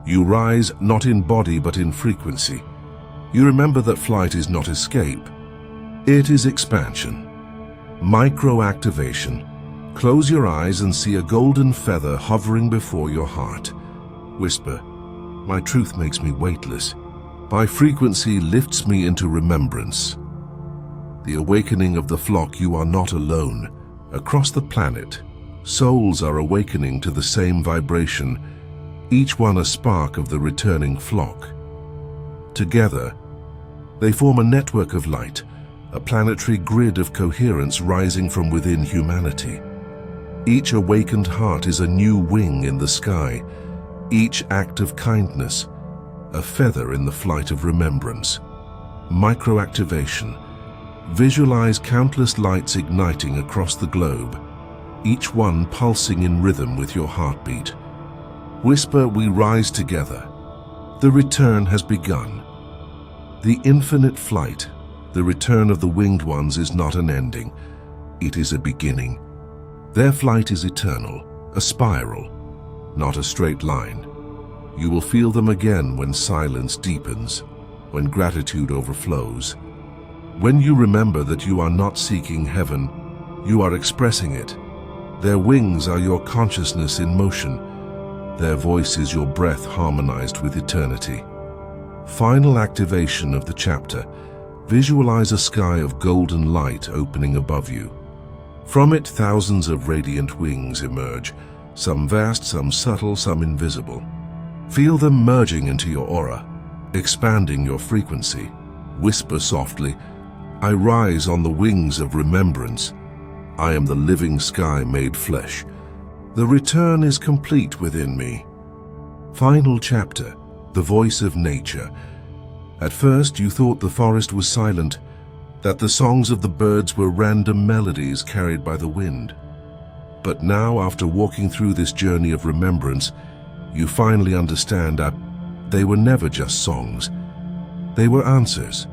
A: You rise not in body but in frequency. You remember that flight is not escape. It is expansion. Microactivation. Close your eyes and see a golden feather hovering before your heart. Whisper, my truth makes me weightless. My frequency lifts me into remembrance. The awakening of the flock, you are not alone. Across the planet, souls are awakening to the same vibration, each one a spark of the returning flock. Together, they form a network of light, a planetary grid of coherence rising from within humanity. Each awakened heart is a new wing in the sky, each act of kindness, a feather in the flight of remembrance. Microactivation. Visualize countless lights igniting across the globe, each one pulsing in rhythm with your heartbeat. Whisper, we rise together. The return has begun. The infinite flight, the return of the winged ones, is not an ending. It is a beginning. Their flight is eternal, a spiral, not a straight line. You will feel them again when silence deepens, when gratitude overflows. When you remember that you are not seeking heaven, you are expressing it. Their wings are your consciousness in motion. Their voice is your breath harmonized with eternity. Final activation of the chapter. Visualize a sky of golden light opening above you. From it, thousands of radiant wings emerge, some vast, some subtle, some invisible. Feel them merging into your aura, expanding your frequency. Whisper softly, I rise on the wings of remembrance. I am the living sky made flesh. The return is complete within me. Final chapter, the voice of nature. At first you thought the forest was silent, that the songs of the birds were random melodies carried by the wind. But now, after walking through this journey of remembrance, you finally understand that they were never just songs. They were answers.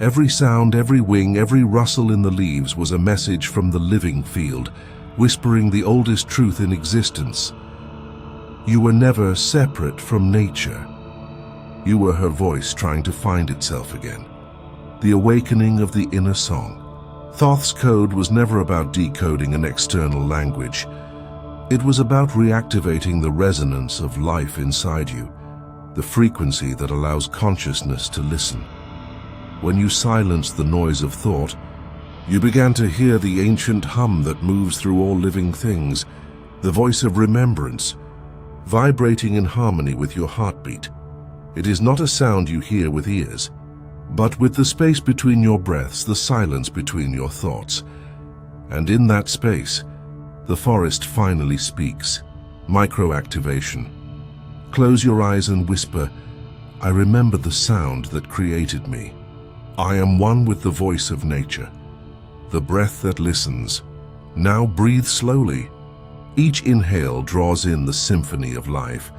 A: Every sound, every wing, every rustle in the leaves was a message from the living field, whispering the oldest truth in existence. You were never separate from nature. You were her voice trying to find itself again. The awakening of the inner song. Thoth's code was never about decoding an external language. It was about reactivating the resonance of life inside you, the frequency that allows consciousness to listen. When you silenced the noise of thought, you began to hear the ancient hum that moves through all living things, the voice of remembrance, vibrating in harmony with your heartbeat. It is not a sound you hear with ears, but with the space between your breaths, the silence between your thoughts. And in that space, the forest finally speaks. Microactivation. Close your eyes and whisper, I remember the sound that created me. I am one with the voice of nature, the breath that listens. Now breathe slowly. Each inhale draws in the symphony of life.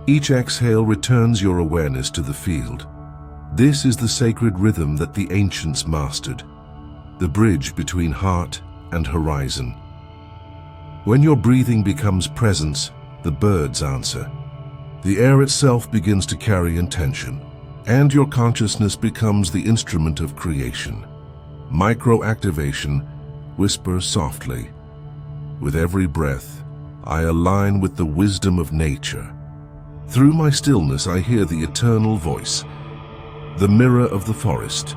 A: Each exhale returns your awareness to the field. This is the sacred rhythm that the ancients mastered, the bridge between heart and horizon. When your breathing becomes presence, the birds answer. The air itself begins to carry intention, and your consciousness becomes the instrument of creation. Microactivation, whisper softly. With every breath, I align with the wisdom of nature. Through my stillness, I hear the eternal voice, the mirror of the forest.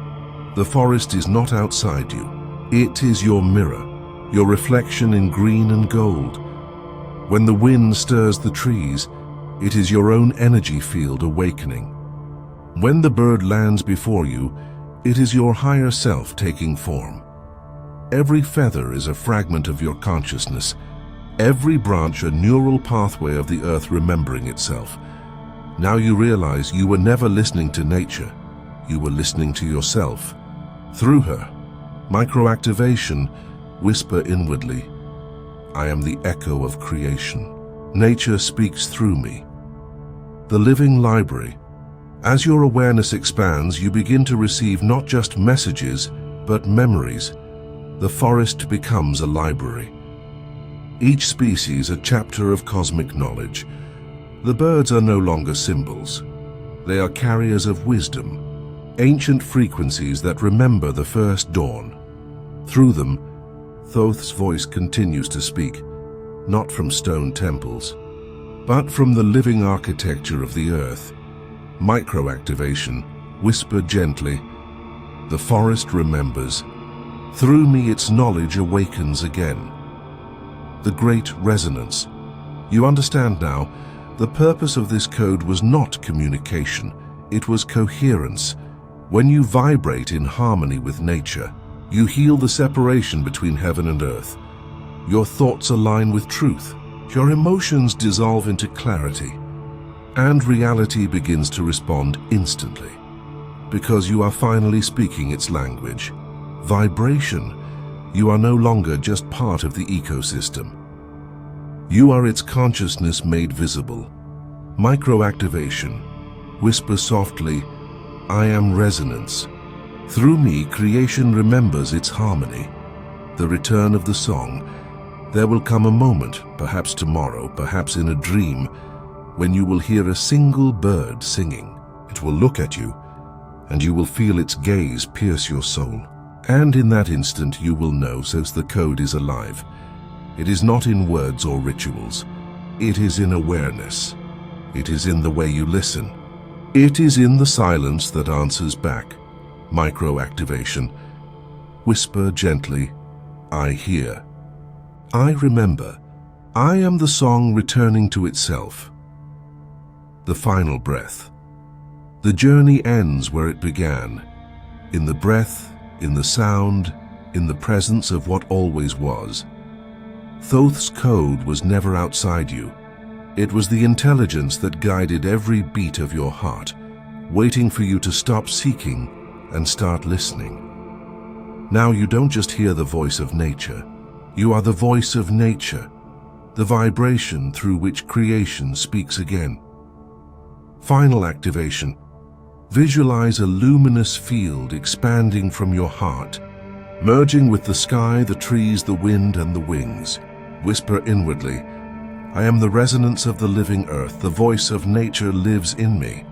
A: The forest is not outside you. It is your mirror, your reflection in green and gold. When the wind stirs the trees, it is your own energy field awakening. When the bird lands before you, it is your higher self taking form. Every feather is a fragment of your consciousness, every branch a neural pathway of the earth remembering itself. Now you realize you were never listening to nature, you were listening to yourself. Through her, microactivation, whisper inwardly, I am the echo of creation. Nature speaks through me. The living library. As your awareness expands, you begin to receive not just messages, but memories. The forest becomes a library. Each species a chapter of cosmic knowledge. The birds are no longer symbols. They are carriers of wisdom, ancient frequencies that remember the first dawn. Through them, Thoth's voice continues to speak, not from stone temples, but from the living architecture of the earth. Microactivation, whisper gently, the forest remembers. Through me its knowledge awakens again. The great resonance. You understand now, the purpose of this code was not communication, it was coherence. When you vibrate in harmony with nature, you heal the separation between heaven and earth. Your thoughts align with truth. Your emotions dissolve into clarity. And reality begins to respond instantly. Because you are finally speaking its language. Vibration. You are no longer just part of the ecosystem. You are its consciousness made visible. Microactivation. Whisper softly, I am resonance. Through me, creation remembers its harmony. The return of the song. There will come a moment, perhaps tomorrow, perhaps in a dream, when you will hear a single bird singing. It will look at you, and you will feel its gaze pierce your soul. And in that instant you will know, since the code is alive. It is not in words or rituals. It is in awareness. It is in the way you listen. It is in the silence that answers back. Microactivation. Whisper gently, I hear. I remember. I am the song returning to itself. The final breath. The journey ends where it began, in the breath, in the sound, in the presence of what always was. Thoth's code was never outside you. It was the intelligence that guided every beat of your heart, waiting for you to stop seeking and start listening. Now you don't just hear the voice of nature. You are the voice of nature, the vibration through which creation speaks again. Final activation. Visualize a luminous field expanding from your heart, merging with the sky, the trees, the wind, and the wings. Whisper inwardly, I am the resonance of the living earth. The voice of nature lives in me.